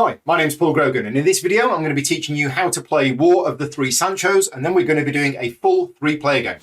Hi, my name's Paul Grogan, and in this video I'm going to be teaching you how to play War of the Three Sanchos, and then we're going to be doing a full three-player game.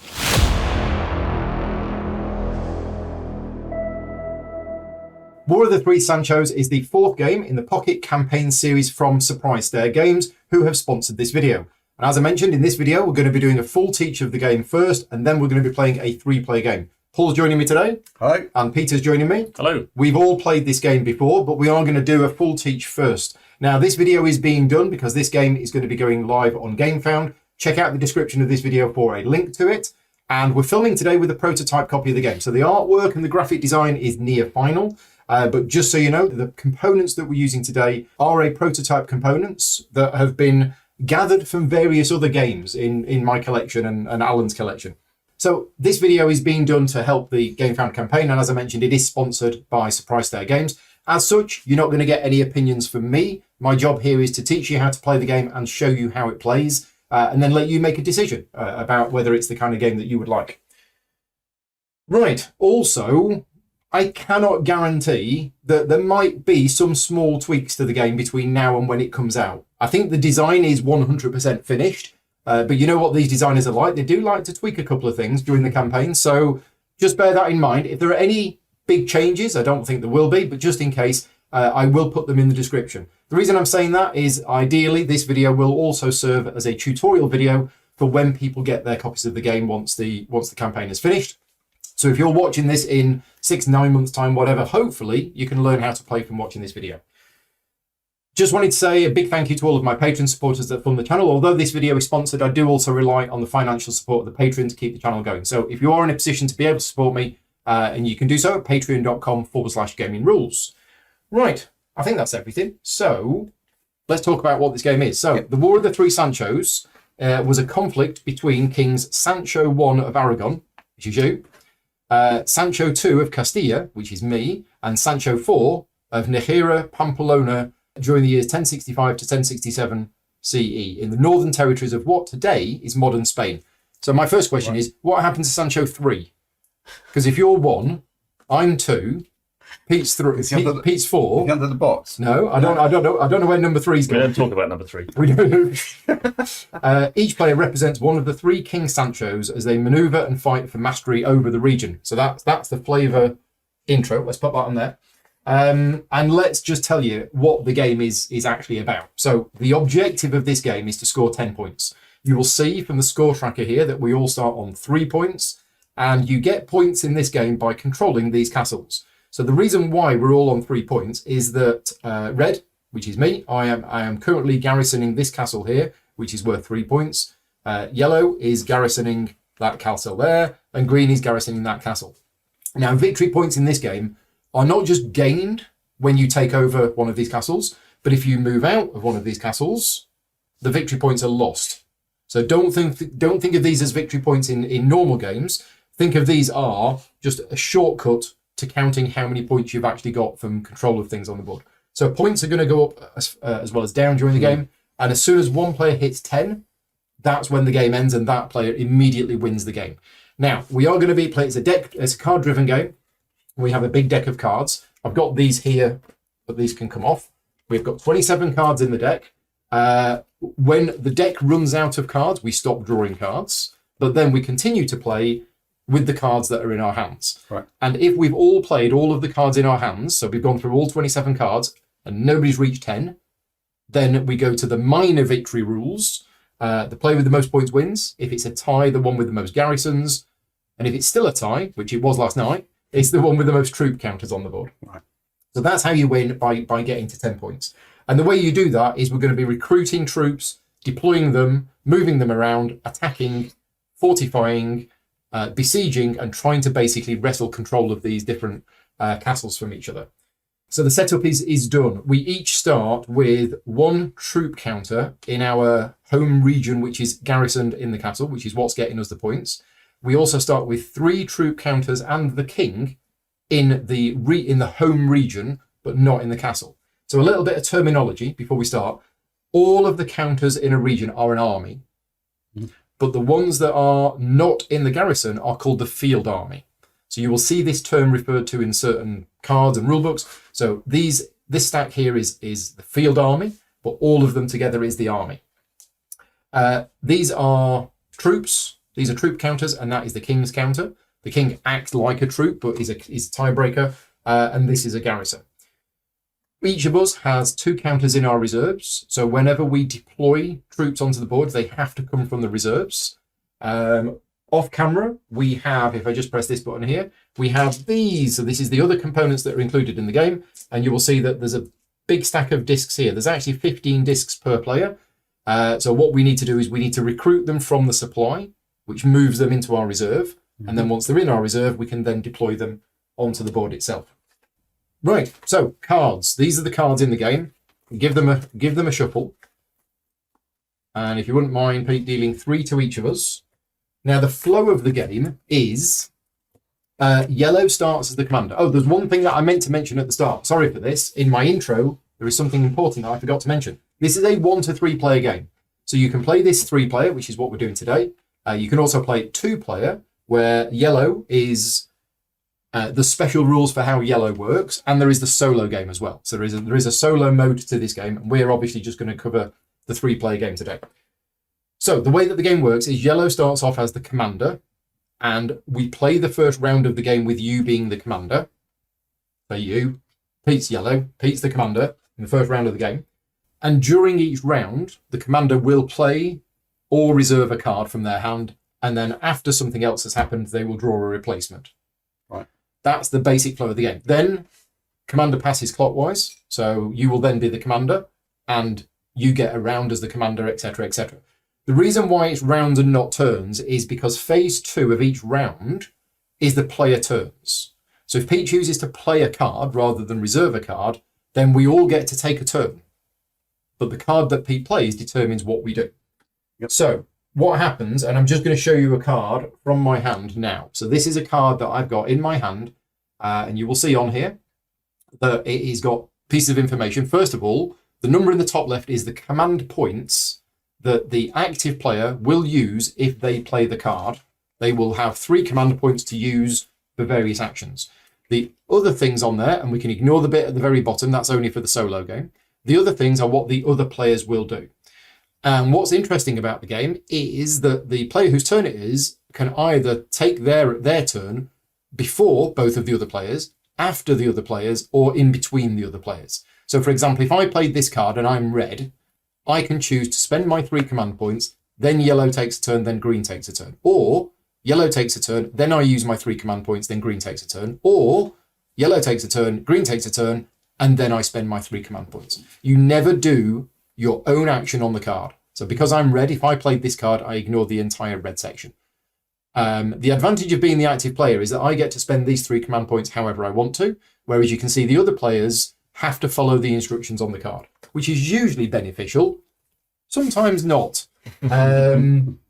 War of the Three Sanchos is the fourth game in the Pocket Campaign series from Surprise Stare Games, who have sponsored this video. And as I mentioned, in this video we're going to be doing a full teach of the game first, and then we're going to be playing a three-player game. Paul's joining me today. Hi. And Peter's joining me. Hello. We've all played this game before, but we are going to do a full teach first. Now, this video is being done because this game is going to be going live on GameFound. Check out the description of this video for a link to it. And we're filming today with a prototype copy of the game. So the artwork and the graphic design is near final. But just so you know, the components that we're using today are a prototype components that have been gathered from various other games in my collection and Alan's collection. So this video is being done to help the GameFound campaign, and as I mentioned, it is sponsored by Surprise Stare Games. As such, you're not going to get any opinions from me. My job here is to teach you how to play the game and show you how it plays, and then let you make a decision about whether it's the kind of game that you would like. Right, also, I cannot guarantee that there might be some small tweaks to the game between now and when it comes out. I think the design is 100% finished. But you know what these designers are like. They do like to tweak a couple of things during the campaign. So just bear that in mind. If there are any big changes, I don't think there will be, but just in case, I will put them in the description. The reason I'm saying that is ideally this video will also serve as a tutorial video for when people get their copies of the game once the campaign is finished. So if you're watching this in 6-9 months time, whatever, hopefully you can learn how to play from watching this video. Just wanted to say a big thank you to all of my Patreon supporters that fund the channel. Although this video is sponsored, I do also rely on the financial support of the Patreon to keep the channel going. So if you are in a position to be able to support me, and you can do so at patreon.com/gaming rules. Right, I think that's everything. So let's talk about what this game is. So the War of the Three Sanchos was a conflict between Kings Sancho I of Aragon, which is you, Sancho II of Castilla, which is me, and Sancho IV of Najera, Pamplona, during the years 1065 to 1067 CE in the northern territories of what today is modern Spain. So my first question is, what happened to Sancho III? Because if you're 1, I'm 2, Pete's 3, Pete's 4. Is he under the box? No, I don't know where number 3 is going. We don't talk about number 3. We don't. Each player represents one of the 3 King Sanchos as they maneuver and fight for mastery over the region. So that's the flavor intro. Let's put that on there. And let's just tell you what the game is actually about. So the objective of this game is to score 10 points. You will see from the score tracker here that we all start on 3 points, and you get points in this game by controlling these castles. So the reason why we're all on 3 points is that red, which is me, I am currently garrisoning this castle here, which is worth 3 points. Yellow is garrisoning that castle there, and green is garrisoning that castle. Now, victory points in this game are not just gained when you take over one of these castles, but if you move out of one of these castles, the victory points are lost. So don't think of these as victory points in normal games. Think of these are just a shortcut to counting how many points you've actually got from control of things on the board. So points are going to go up as well as down during the game, and as soon as one player hits 10, that's when the game ends, and that player immediately wins the game. Now, we are going to be playing, it's a card-driven game. We have a big deck of cards. I've got these here, but these can come off. We've got 27 cards in the deck. When the deck runs out of cards, we stop drawing cards, but then we continue to play with the cards that are in our hands. Right. And if we've all played all of the cards in our hands, so we've gone through all 27 cards and nobody's reached 10, then we go to the minor victory rules. The player with the most points wins. If it's a tie, the one with the most garrisons. And if it's still a tie, which it was last night, it's the one with the most troop counters on the board. Right. So that's how you win by getting to 10 points. And the way you do that is we're going to be recruiting troops, deploying them, moving them around, attacking, fortifying, besieging, and trying to basically wrestle control of these different castles from each other. So the setup is done. We each start with 1 troop counter in our home region, which is garrisoned in the castle, which is what's getting us the points. We also start with 3 troop counters and the king in the home region, but not in the castle. So a little bit of terminology before we start. All of the counters in a region are an army, but the ones that are not in the garrison are called the field army. So you will see this term referred to in certain cards and rulebooks. So these this stack here is the field army, but all of them together is the army. These are troops. These are troop counters, and that is the king's counter. The king acts like a troop, but is a tiebreaker, and this is a garrison. Each of us has 2 counters in our reserves, so whenever we deploy troops onto the board, they have to come from the reserves. Off camera, we have, if I just press this button here, we have these. So this is the other components that are included in the game, and you will see that there's a big stack of discs here. There's actually 15 discs per player. So what we need to do is we need to recruit them from the supply, which moves them into our reserve. And then once they're in our reserve, we can then deploy them onto the board itself. Right, so cards. These are the cards in the game. Give them a shuffle. And if you wouldn't mind, Pete, dealing 3 to each of us. Now, the flow of the game is yellow starts as the commander. Oh, there's one thing that I meant to mention at the start. Sorry for this. In my intro, there is something important that I forgot to mention. This is a 1 to 3 player game. So you can play this 3 player, which is what we're doing today. You can also play 2 player, where yellow is the special rules for how yellow works, and there is the solo game as well. So there is a solo mode to this game, and we're obviously just going to cover the 3 player game today. So the way that the game works is yellow starts off as the commander, and we play the first round of the game with you being the commander. So you, Pete's yellow, Pete's the commander in the first round of the game. And during each round, the commander will play or reserve a card from their hand, and then after something else has happened, they will draw a replacement. Right. That's the basic flow of the game. Then commander passes clockwise, so you will then be the commander, and you get a round as the commander, etc., etc. The reason why it's rounds and not turns is because phase 2 of each round is the player turns. So if Pete chooses to play a card rather than reserve a card, then we all get to take a turn. But the card that Pete plays determines what we do. Yep. So what happens, and I'm just going to show you a card from my hand now. So this is a card that I've got in my hand, and you will see on here that it has got pieces of information. First of all, the number in the top left is the command points that the active player will use if they play the card. They will have 3 command points to use for various actions. The other things on there, and we can ignore the bit at the very bottom, that's only for the solo game. The other things are what the other players will do. And what's interesting about the game is that the player whose turn it is can either take their turn before both of the other players, after the other players, or in between the other players. So for example, if I played this card and I'm red, I can choose to spend my 3 command points, then yellow takes a turn, then green takes a turn. Or yellow takes a turn, then I use my 3 command points, then green takes a turn. Or yellow takes a turn, green takes a turn, and then I spend my 3 command points. You never do your own action on the card. So because I'm red, if I played this card, I ignore the entire red section. The advantage of being the active player is that I get to spend these 3 command points however I want to, whereas you can see the other players have to follow the instructions on the card, which is usually beneficial, sometimes not,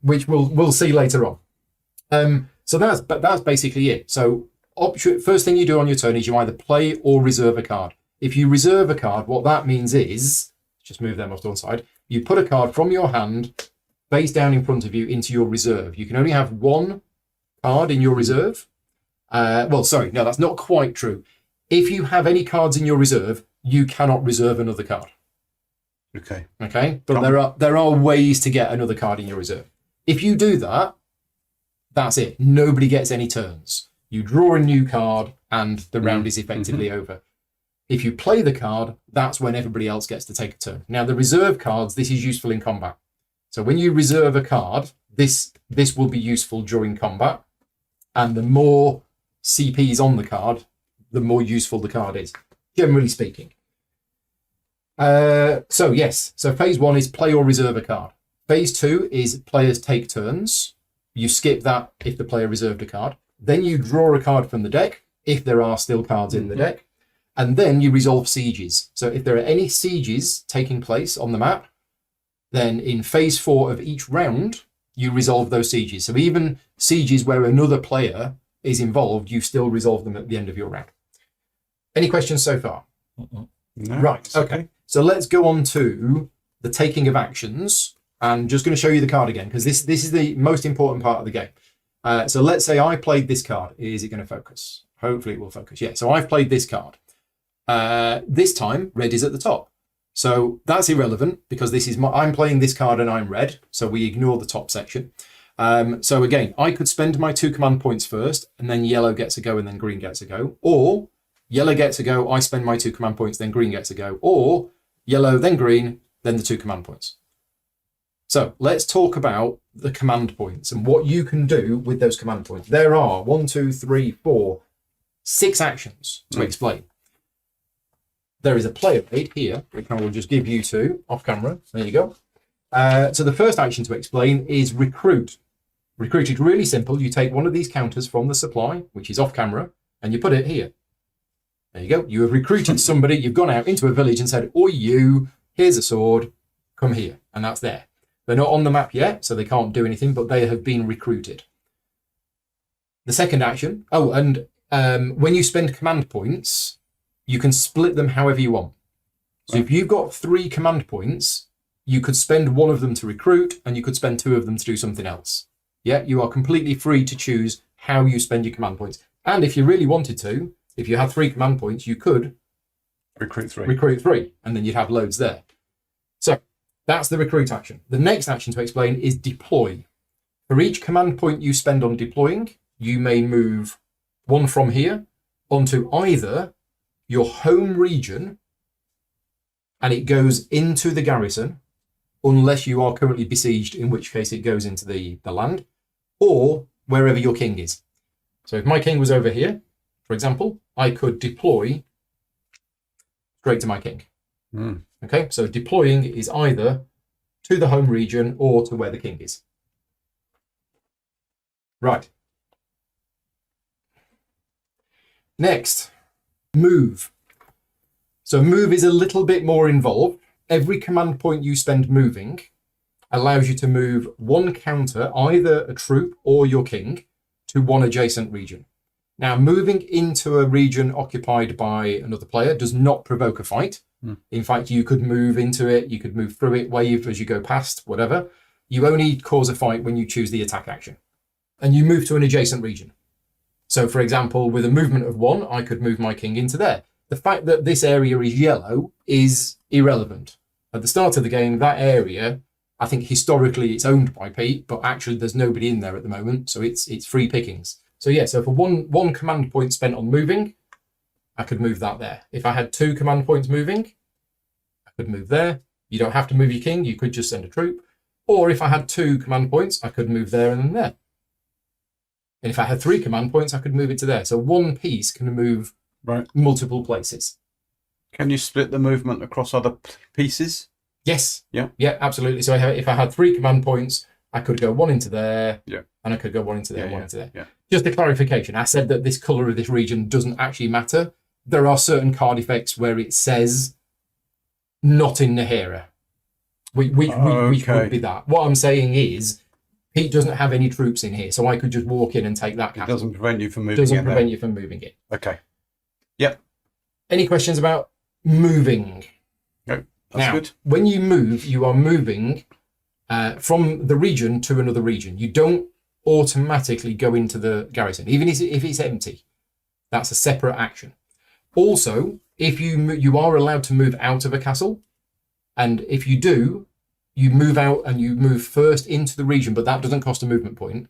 which we'll see later on. So that's basically it. So first thing you do on your turn is you either play or reserve a card. If you reserve a card, what that means is, just move them off to one side, you put a card from your hand face down in front of you into your reserve. You can only have 1 card in your reserve. Well, sorry, no, that's not quite true. If you have any cards in your reserve, you cannot reserve another card. Okay. But there are ways to get another card in your reserve. If you do that, that's it. Nobody gets any turns. You draw a new card and the round is effectively over. If you play the card, that's when everybody else gets to take a turn. Now, the reserve cards, this is useful in combat. So when you reserve a card, this will be useful during combat. And the more CPs on the card, the more useful the card is, generally speaking. So phase 1 is play or reserve a card. Phase 2 is players take turns. You skip that if the player reserved a card. Then you draw a card from the deck, if there are still cards in the deck. And then you resolve sieges. So if there are any sieges taking place on the map, then in phase 4 of each round, you resolve those sieges. So even sieges where another player is involved, you still resolve them at the end of your round. Any questions so far? No, right, okay. So let's go on to the taking of actions. I'm just going to show you the card again, because this is the most important part of the game. So let's say I played this card. Is it going to focus? Hopefully it will focus. Yeah, so I've played this card. This time, red is at the top. So that's irrelevant because this is I'm playing this card and I'm red. So we ignore the top section. So again, I could spend my 2 command points first, and then yellow gets a go, and then green gets a go. Or yellow gets a go, I spend my 2 command points, then green gets a go. Or yellow, then green, then the 2 command points. So let's talk about the command points and what you can do with those command points. There are 6 actions to explain. There is a player aid here, which I will just give you 2 off camera. There you go. So the first action to explain is recruit. Recruit is really simple. You take one of these counters from the supply, which is off camera, and you put it here. There you go. You have recruited somebody. You've gone out into a village and said, "Oi, you, here's a sword. Come here." And that's there. They're not on the map yet, so they can't do anything, but they have been recruited. The second action. Oh, and when you spend command points, you can split them however you want. So if you've got 3 command points, you could spend 1 of them to recruit, and you could spend 2 of them to do something else. Yeah, you are completely free to choose how you spend your command points. And if you really wanted to, if you had 3 command points, you could recruit 3. Recruit 3, and then you'd have loads there. So that's the recruit action. The next action to explain is deploy. For each command point you spend on deploying, you may move 1 from here onto either your home region, and it goes into the garrison, unless you are currently besieged, in which case it goes into the land, or wherever your king is. So if my king was over here, for example, I could deploy straight to my king. Okay, so deploying is either to the home region or to where the king is. Right. Next, move. So move is a little bit more involved. Every command point you spend moving allows you to move 1 counter, either a troop or your king, to 1 adjacent region. Now, moving into a region occupied by another player does not provoke a fight. In fact, you could move into it, you could move through it, wave as you go past, whatever. You only cause a fight when you choose the attack action. And you move to an adjacent region. So, for example, with a movement of 1, I could move my king into there. The fact that this area is yellow is irrelevant. At the start of the game, that area, I think historically it's owned by Pete, but actually there's nobody in there at the moment, so it's free pickings. So yeah, so for one command point spent on moving, I could move that there. If I had 2 command points moving, I could move there. You don't have to move your king, you could just send a troop. Or if I had 2 command points, I could move there and then there. And if I had 3 command points, I could move it to there. So 1 piece can move multiple places. Can you split the movement across other pieces? Yes. Yeah. Yeah, absolutely. So if I had 3 command points, I could go 1 into there, and I could go 1 into there, 1 into there. Yeah. Just a clarification, I said that this colour of this region doesn't actually matter. There are certain card effects where it says not in Nahara. We could be that. What I'm saying is, Pete doesn't have any troops in here, so I could just walk in and take that castle. It doesn't prevent you from moving Doesn't prevent you from moving it. Okay. Yep. Any questions about moving? No, that's good. When you move, you are moving from the region to another region. You don't automatically go into the garrison, even if it's empty. That's a separate action. Also, if you are allowed to move out of a castle, and if you do, you move out and you move first into the region, but that doesn't cost a movement point.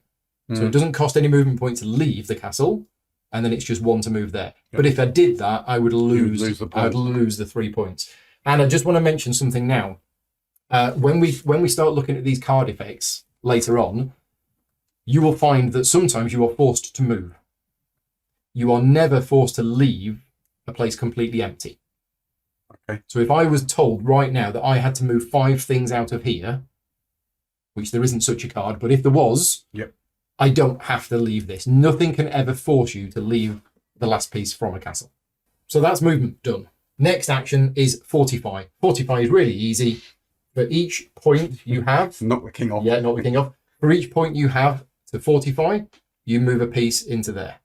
So it doesn't cost any movement point to leave the castle, and then it's just 1 to move there. But if I did that, I would lose the 3 points. And I just want to mention something now. When we start looking at these card effects later on, you will find that sometimes you are forced to move. You are never forced to leave a place completely empty. Okay. So if I was told right now that I had to move 5 things out of here, which there isn't such a card, but if there was, I don't have to leave this. Nothing can ever force you to leave the last piece from a castle. So that's movement done. Next action is fortify. Fortify is really easy. For each point you have... Knock the king off. Yeah, knock the king off. For each point you have to fortify, you move a piece into there.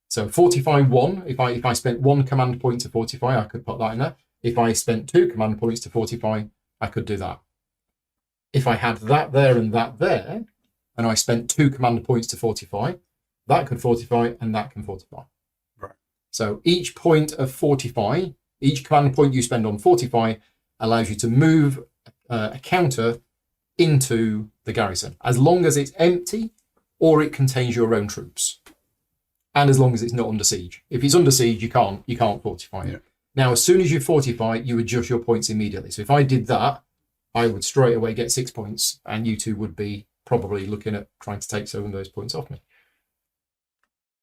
So fortify 1, if I spent 1 command point to fortify, I could put that in there. If I spent 2 command points to fortify, I could do that. If I had that there, and I spent 2 command points to fortify, that could fortify and that can fortify. Right. So each point of fortify, each command point you spend on fortify allows you to move a counter into the garrison, as long as it's empty or it contains your own troops, and as long as it's not under siege. If it's under siege, you can't fortify it. Yeah. Now, as soon as you fortify, you adjust your points immediately. So if I did that, I would straight away get 6 points, and you two would be probably looking at trying to take some of those points off me.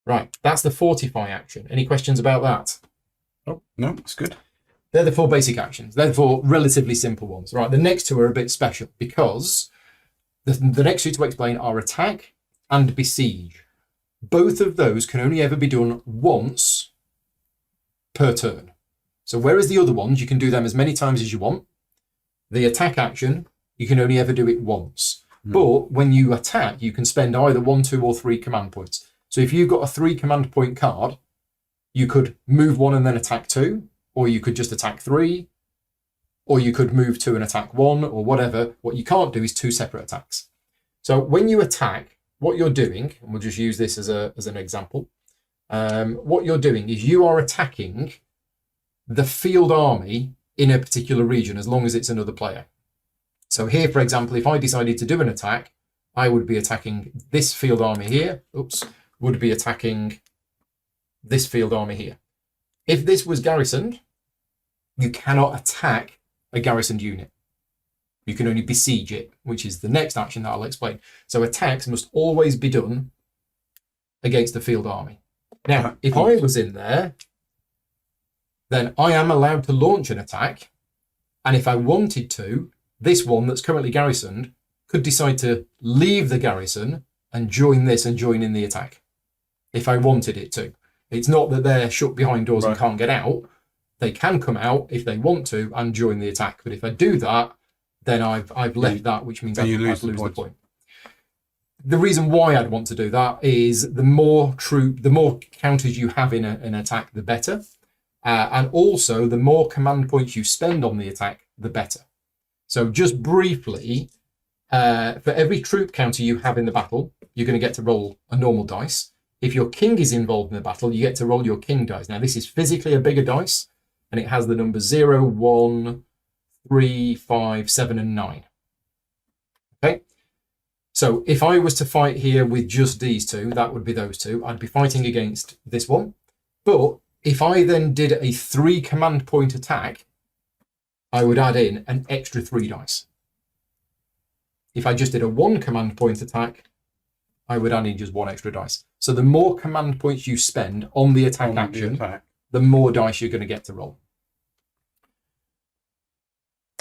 Right, that's the fortify action. Any questions about that? Oh, no, that's good. They're the 4 basic actions. They're the 4 relatively simple ones. Right, the next 2 are a bit special because the next 2 to explain are attack and besiege. Both of those can only ever be done once per turn. So whereas the other ones, you can do them as many times as you want, the attack action, you can only ever do it once. But when you attack, you can spend either 1, 2, or 3 command points. So if you've got a 3 command point card, you could move 1 and then attack 2, or you could just attack 3, or you could move 2 and attack 1, or whatever. What you can't do is 2 separate attacks. So when you attack, what you're doing, and we'll just use this as an example, what you're doing is you are attacking the field army in a particular region, as long as it's another player. So here, for example, if I decided to do an attack, I would be attacking this field army here, would be attacking this field army here. If this was garrisoned, you cannot attack a garrisoned unit. You can only besiege it, which is the next action that I'll explain. So attacks must always be done against the field army. Now, if I was in there, then I am allowed to launch an attack. And if I wanted to, this one that's currently garrisoned could decide to leave the garrison and join this and join in the attack, if I wanted it to. It's not that they're shut behind doors and can't get out. They can come out if they want to and join the attack. But if I do that, then I've left that, which means I lose the point. The reason why I'd want to do that is the more counters you have in an attack, the better. And also, the more command points you spend on the attack, the better. So just briefly, for every troop counter you have in the battle, you're going to get to roll a normal dice. If your king is involved in the battle, you get to roll your king dice. Now, this is physically a bigger dice, and it has the numbers 0, 1, 3, 5, 7, and 9. Okay? So if I was to fight here with just these 2, that would be those 2. I'd be fighting against this one. But if I then did a 3 command point attack, I would add in an extra 3 dice. If I just did a 1 command point attack, I would add in just 1 extra dice. So the more command points you spend on the attack action, the more dice you're going to get to roll.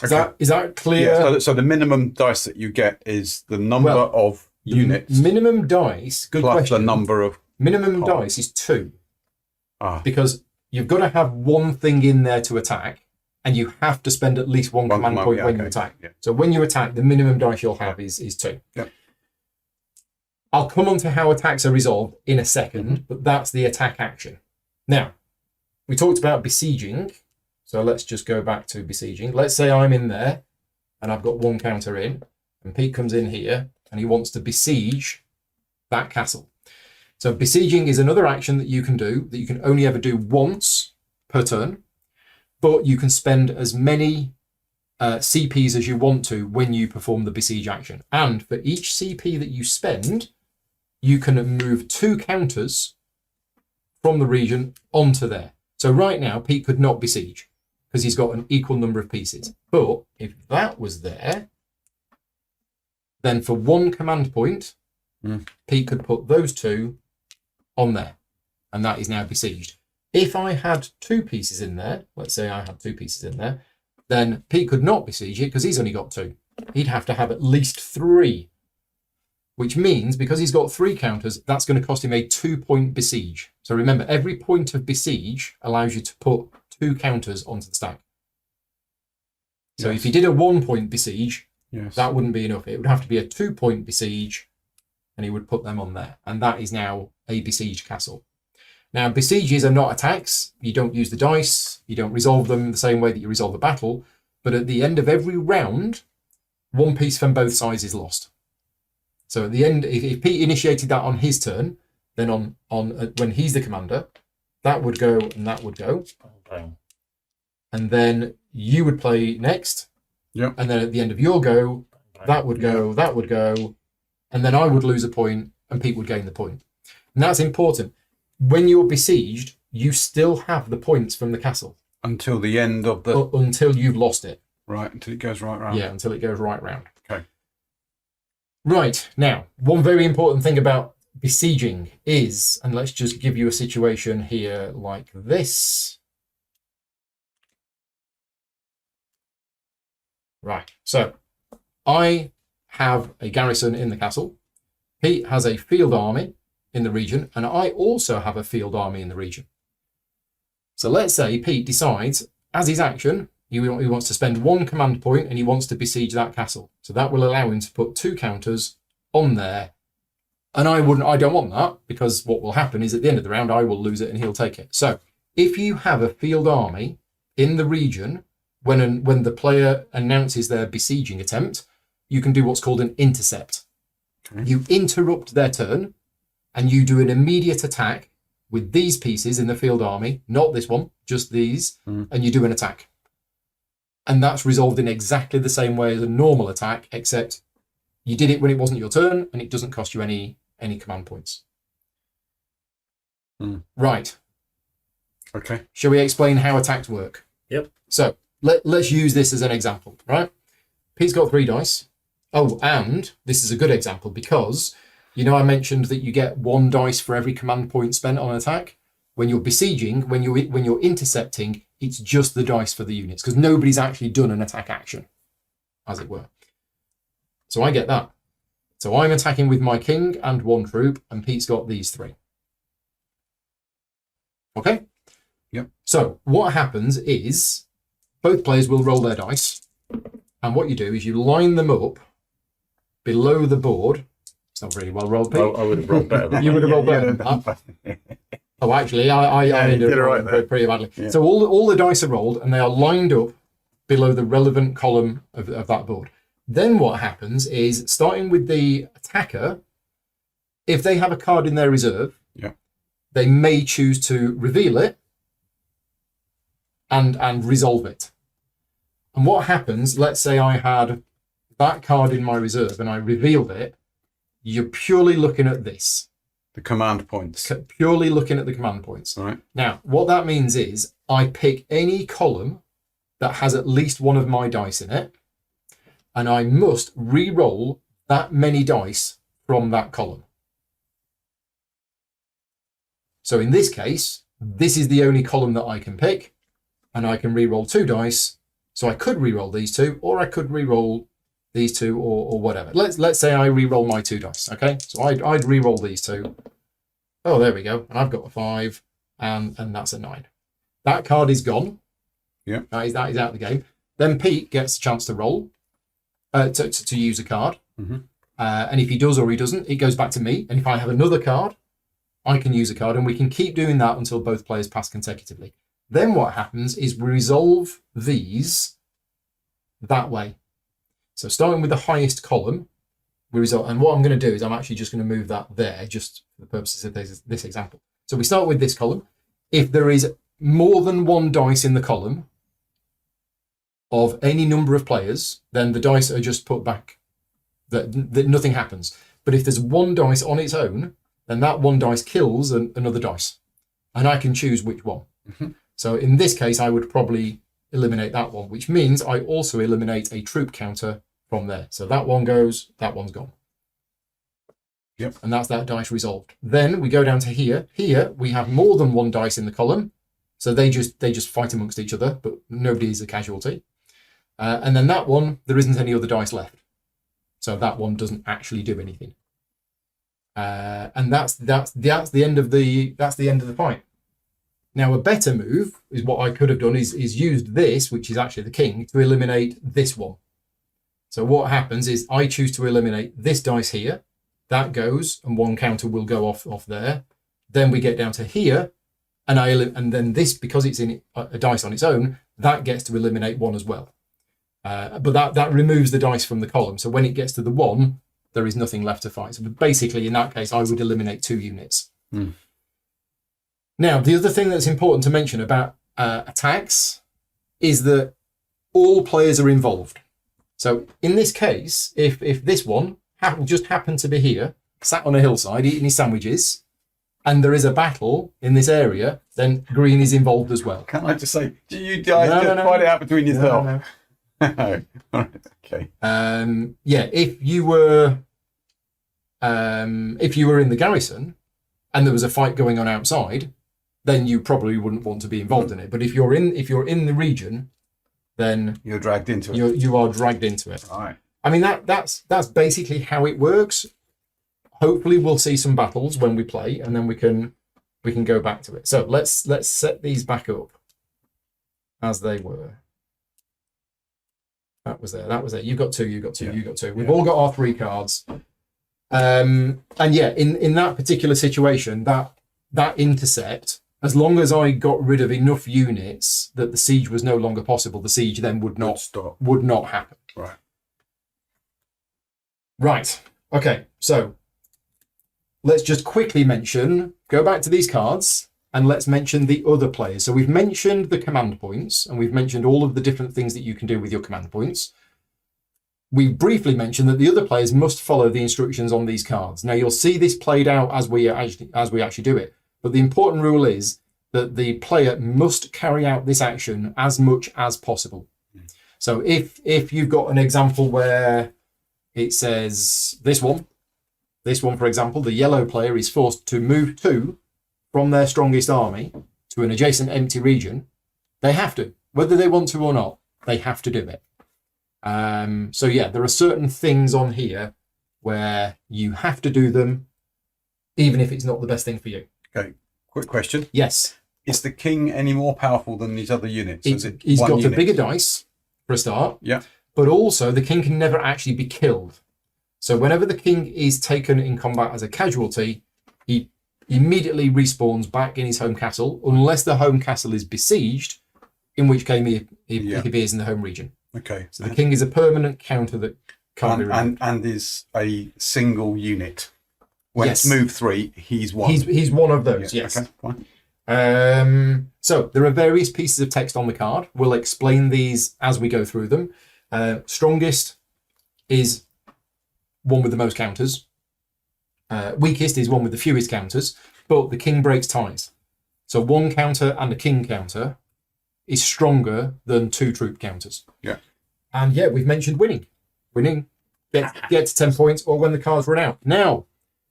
Okay. Is that clear? Yeah, so the minimum dice that you get is the number of units. Minimum dice, good plus question. The number of minimum dice is 2. Because you've got to have 1 thing in there to attack, and you have to spend at least 1 command point when you attack. Yeah. So when you attack, the minimum dice you'll have is 2. Yeah. I'll come on to how attacks are resolved in a second, but that's the attack action. Now, we talked about besieging, so let's just go back to besieging. Let's say I'm in there, and I've got 1 counter in, and Pete comes in here, and he wants to besiege that castle. So besieging is another action that you can do, that you can only ever do once per turn, but you can spend as many CPs as you want to when you perform the besiege action. And for each CP that you spend, you can move 2 counters from the region onto there. So right now, Pete could not besiege because he's got an equal number of pieces. But if that was there, then for 1 command point, Pete could put those 2 on there, and that is now besieged. If I had 2 pieces in there, let's say I had 2 pieces in there, then Pete could not besiege it because he's only got 2. He'd have to have at least 3, which means because he's got 3 counters, that's going to cost him a 2-point besiege. So remember, every point of besiege allows you to put 2 counters onto the stack. So if he did a 1-point besiege, that wouldn't be enough. It would have to be a 2-point besiege, and he would put them on there. And that is now a besieged castle. Now, besieges are not attacks. You don't use the dice. You don't resolve them the same way that you resolve the battle. But at the end of every round, 1 piece from both sides is lost. So at the end, if Pete initiated that on his turn, then on when he's the commander, that would go, and that would go. Okay. And then you would play next. Yep. And then at the end of your go, that would go, that would go. And then I would lose a point and Pete would gain the point. And that's important. When you're besieged, you still have the points from the castle. Until the end of the... Until you've lost it. Right, until it goes right round. Yeah, until it goes right round. Okay. Right, now, one very important thing about besieging is, and let's just give you a situation here like this. Right, so I have a garrison in the castle. Pete has a field army in the region, and I also have a field army in the region. So let's say Pete decides, as his action, he wants to spend 1 command point and he wants to besiege that castle. So that will allow him to put 2 counters on there. And I don't want that, because what will happen is at the end of the round, I will lose it and he'll take it. So if you have a field army in the region, when the player announces their besieging attempt, you can do what's called an intercept. Okay. You interrupt their turn and you do an immediate attack with these pieces in the field army, not this one, just these, and you do an attack. And that's resolved in exactly the same way as a normal attack, except you did it when it wasn't your turn and it doesn't cost you any command points. Right. Okay. Shall we explain how attacks work? Yep. So let's use this as an example, right? Pete's got 3 dice. Oh, and this is a good example because, you know, I mentioned that you get 1 dice for every command point spent on an attack. When you're besieging, when you're intercepting, it's just the dice for the units because nobody's actually done an attack action, as it were. So I get that. So I'm attacking with my king and 1 troop, and Pete's got these 3. Okay? Yep. So what happens is both players will roll their dice, and what you do is you line them up below the board. It's not really well rolled, Pete. I would have rolled better than You would have rolled better Yeah. than that. Oh, actually, I ended did up it right rolling there. pretty badly. Yeah. So all the dice are rolled, and they are lined up below the relevant column of that board. Then what happens is, starting with the attacker, if they have a card in their reserve, Yeah. they may choose to reveal it and resolve it. And what happens, let's say I had that card in my reserve and I revealed it, you're purely looking at this. The command points. Purely looking at the command points. Right. Now, what that means is I pick any column that has at least 1 of my dice in it, and I must re-roll that many dice from that column. So in this case, this is the only column that I can pick, and I can re-roll 2 dice. So I could re-roll these 2, or I could re-roll these 2, or whatever. Let's say I re-roll my 2 dice, okay? So I'd re-roll these 2. Oh, there we go. And I've got a 5, and that's a 9. That card is gone. Yeah. That is out of the game. Then Pete gets a chance to roll, to use a card. And if he does or he doesn't, it goes back to me. And if I have another card, I can use a card, and we can keep doing that until both players pass consecutively. Then what happens is we resolve these that way. So starting with the highest column, we resolve. And what I'm going to do is I'm actually just going to move that there just for the purposes of this example. So we start with this column. If there is more than 1 dice in the column of any number of players, then the dice are just put back. That nothing happens. But if there's 1 dice on its own, then that 1 dice kills another dice. And I can choose which one. So in this case, I would probably eliminate that one, which means I also eliminate a troop counter from there. So that one goes, that one's gone. Yep. And that's that dice resolved. Then we go down to here. Here we have more than 1 dice in the column. So they just fight amongst each other, but nobody is a casualty. And then that one, there isn't any other dice left. So that one doesn't actually do anything. And that's the end of the fight. Now, a better move is what I could have done is used this, which is actually the king, to eliminate this one. So what happens is I choose to eliminate this dice here. That goes, and 1 counter will go off there. Then we get down to here, and then this, because it's in a dice on its own, that gets to eliminate 1 as well. But that removes the dice from the column. So when it gets to the 1, there is nothing left to fight. So basically, in that case, I would eliminate 2 units. Now, the other thing that's important to mention about attacks is that all players are involved. So in this case, if this one just happened to be here, sat on a hillside eating his sandwiches, and there is a battle in this area, then green is involved as well. Can I just say, do you guys fight it out between yourself? No. Okay. If you were in the garrison and there was a fight going on outside, then you probably wouldn't want to be involved in it. But if you're in the region, then you're dragged into it. You are dragged into it. All right. I mean that's basically how it works. Hopefully we'll see some battles when we play, and then we can go back to it. So let's set these back up as they were. That was there. You've got two. You've got two. We've all got our 3 cards. And yeah, in that particular situation, that intercept, as long as I got rid of enough units that the siege was no longer possible, the siege then would not happen. Right. Okay. So let's just quickly go back to these cards and let's mention the other players. So we've mentioned the command points and we've mentioned all of the different things that you can do with your command points. We briefly mentioned that the other players must follow the instructions on these cards. Now you'll see this played out as we actually do it. But the important rule is that the player must carry out this action as much as possible. So if you've got an example where it says this one, for example, the yellow player is forced to move 2 from their strongest army to an adjacent empty region, they have to. Whether they want to or not, they have to do it. So yeah, there are certain things on here where you have to do them, even if it's not the best thing for you. Okay, quick question. Yes. Is the king any more powerful than these other units? He's got a bigger dice for a start. Yeah. But also the king can never actually be killed. So whenever the king is taken in combat as a casualty, he immediately respawns back in his home castle, unless the home castle is besieged, in which case he appears in the home region. Okay. So the king is a permanent counter that can't be removed. And is a single unit. When it's move 3, he's one. He's one of those, yes. Okay, fine. So there are various pieces of text on the card. We'll explain these as we go through them. Strongest is one with the most counters. Weakest is one with the fewest counters, but the king breaks ties. So 1 counter and a king counter is stronger than 2 troop counters. Yeah. And yeah, we've mentioned winning. Winning, get to 10 points or when the cards run out. Now,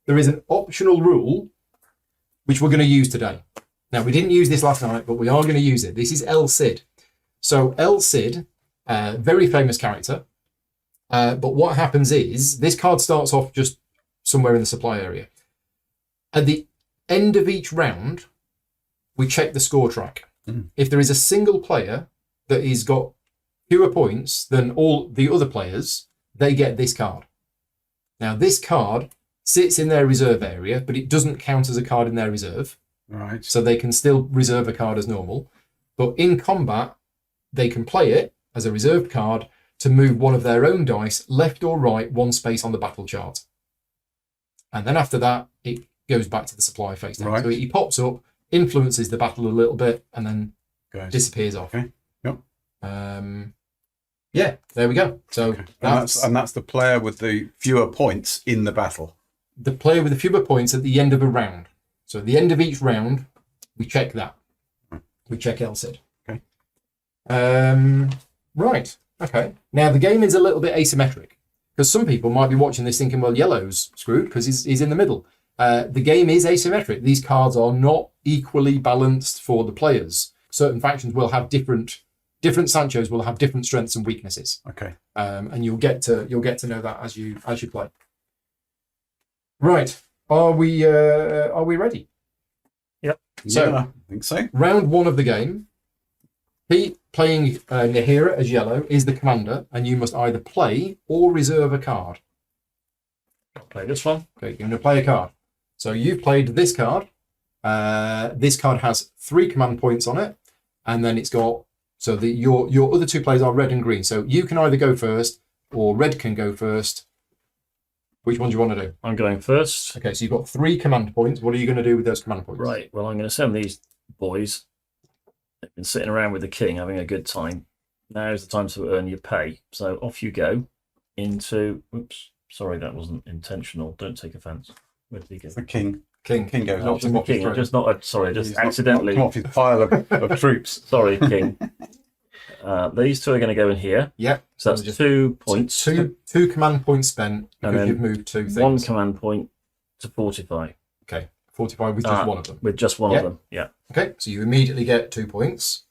there is an optional rule which we're going to use today. Now, we didn't use this last night, but we are going to use it. This is El Cid. So El Cid, very famous character. But what happens is this card starts off just somewhere in the supply area. At the end of each round, we check the score track. If there is a single player that has got fewer points than all the other players, they get this card. Now, this card sits in their reserve area, but it doesn't count as a card in their reserve. Right. So they can still reserve a card as normal. But in combat, they can play it as a reserved card to move one of their own dice left or right 1 space on the battle chart. And then after that, it goes back to the supply face down. Right. So he pops up, influences the battle a little bit, and then disappears off. Okay. Yep. Yeah, there we go. So that's the player with the fewer points in the battle. The player with the fewer points at the end of a round. So at the end of each round, we check that. We check El Cid. Okay. Right. Okay. Now the game is a little bit asymmetric because some people might be watching this thinking, well, yellow's screwed because he's in the middle. The game is asymmetric. These cards are not equally balanced for the players. Certain factions will have different Sanchos will have different strengths and weaknesses. Okay. And you'll get to know that as you play. Right. Are we ready? Yep. So I think so. Round 1 of the game. Pete, playing Nahira as yellow, is the commander, and you must either play or reserve a card. I'll play this one. Okay, you're going to play a card. So you've played this card. This card has 3 command points on it, and then it's got your other 2 players are red and green. So you can either go first, or red can go first. Which one do you want to do? I'm going first. Okay, so you've got 3 command points. What are you going to do with those command points? Right. Well, I'm going to send these boys. They've been sitting around with the king, having a good time. Now's the time to earn your pay. So off you go into. Oops, sorry, that wasn't intentional. Don't take offence. Where did he go? The king. King goes Not off. just The off his king. throne. Just not. Sorry, just He's not accidentally. come off his pile of troops. Sorry, king. These 2 are going to go in here. Yep. So that's 2 points. Two command points spent And because then you've moved 2 things. 1 command point to fortify. Okay, 45 with just one of them. With just one Yeah. of them. Yeah. Okay, so you immediately get 2 points.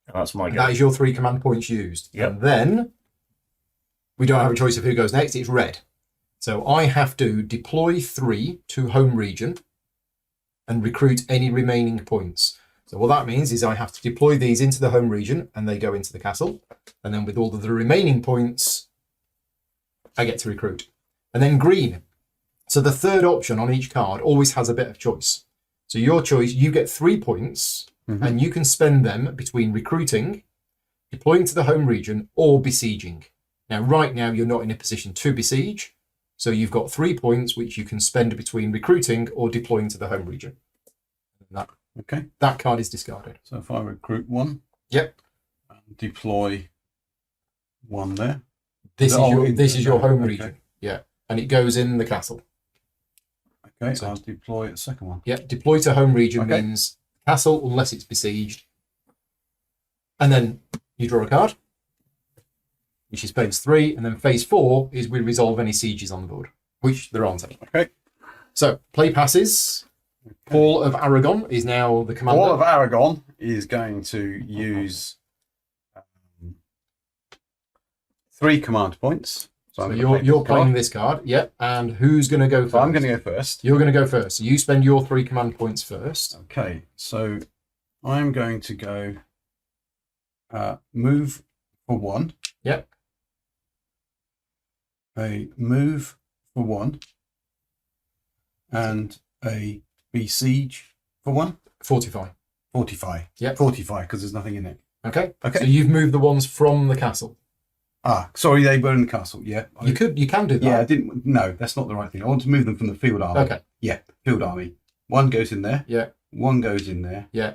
And that's my go. That is your 3 command points used. Yep. And then we don't have a choice of who goes next. It's red. So I have to deploy 3 to home region and recruit any remaining points. So what that means is I have to deploy these into the home region and they go into the castle. And then with all of the remaining points, I get to recruit. And then green. So the third option on each card always has a bit of choice. So your choice, you get 3 points and you can spend them between recruiting, deploying to the home region, or besieging. Now, right now, you're not in a position to besiege. So you've got 3 points which you can spend between recruiting or deploying to the home region. And that card is discarded. So if I recruit 1. Yep. And deploy 1 there. This is your home Okay. region. Yeah. And it goes in the castle. Okay, So- I'll deploy a second one. Yep. Deploy to home region Okay. means castle unless it's besieged. And then you draw a card, which is phase 3. And then phase 4 is we resolve any sieges on the board, which there aren't any. Okay. So play passes. Paul of Aragon is now the commander. Paul of Aragon is going to use 3 command points. So, So I'm gonna you're play playing this this card. Yep. And who's going to go first? card. So I'm going to go first. You're going to go first. So you spend your 3 command points first. Okay, so I'm going to go move for 1. Yep. A move for 1. And a besiege for 1. Fortify. Fortify. Yep. Fortify, because there's nothing in it. Okay. Okay. So you've moved the ones from the castle. Sorry, they were in the castle. Yeah. You can do that. Yeah, I didn't. No, that's not the right thing. I want to move them from the field army. Okay. Yeah, field army. 1 goes in there. Yeah. 1 goes in there. Yeah.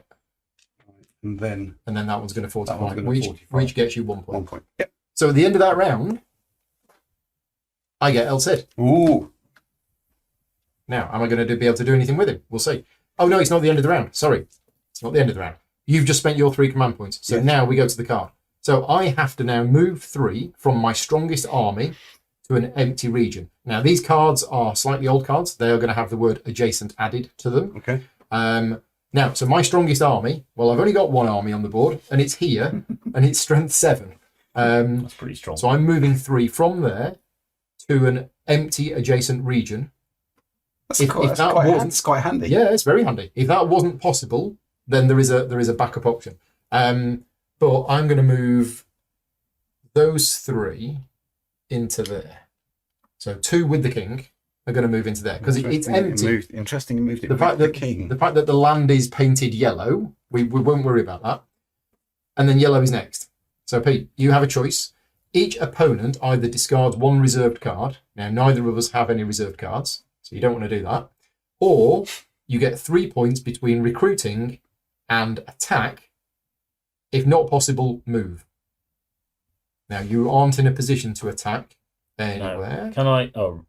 And then And then that one's going to fortify, one's gonna fortify. which gets you 1 point. 1 point. Yep. So at the end of that round, I get El Cid. Ooh. Now, am I going to be able to do anything with him? We'll see. Oh, no, it's not the end of the round. Sorry. It's not the end of the round. You've just spent your 3 command points. So Yes. now we go to the card. So I have to now move 3 from my strongest army to an empty region. Now, these cards are slightly old cards. They are going to have the word adjacent added to them. Okay. Now, so my strongest army, well, I've only got 1 army on the board, and it's here, and it's strength 7. That's pretty strong. So I'm moving 3 from there to an empty adjacent region. That's, If quite, that's, that quite, wasn't- that's quite handy. Yeah, it's very handy. If that wasn't possible, then there is a backup option. But I'm going to move those 3 into there. So 2 with the king are going to move into there because it's empty. Interesting, it moved it The fact with that the king. the fact that the land is painted yellow, we won't worry about that. And then yellow is next. So Pete, you have a choice. Each opponent either discards 1 reserved card. Now neither of us have any reserved cards, so you don't want to do that. Or you get 3 points between recruiting and attack. If not possible, move. Now you aren't in a position to attack anywhere. No. Can I? Oh,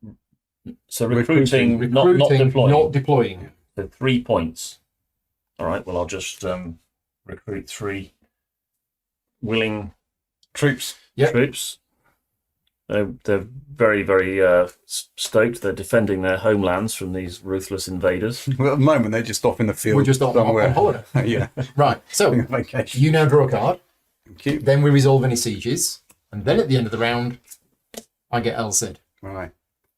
so recruiting, not deploying. Not deploying. So 3 points. All right. Well, I'll just recruit 3 willing Troops. Yep. troops. They're very, very stoked. They're defending their homelands from these ruthless invaders. Well, at the moment, they're just off in the field. We're just on somewhere. holiday. Yeah. Right. So Vacation. you now draw a card. Thank you. Then we resolve any sieges. And then at the end of the round, I get El Cid. Right.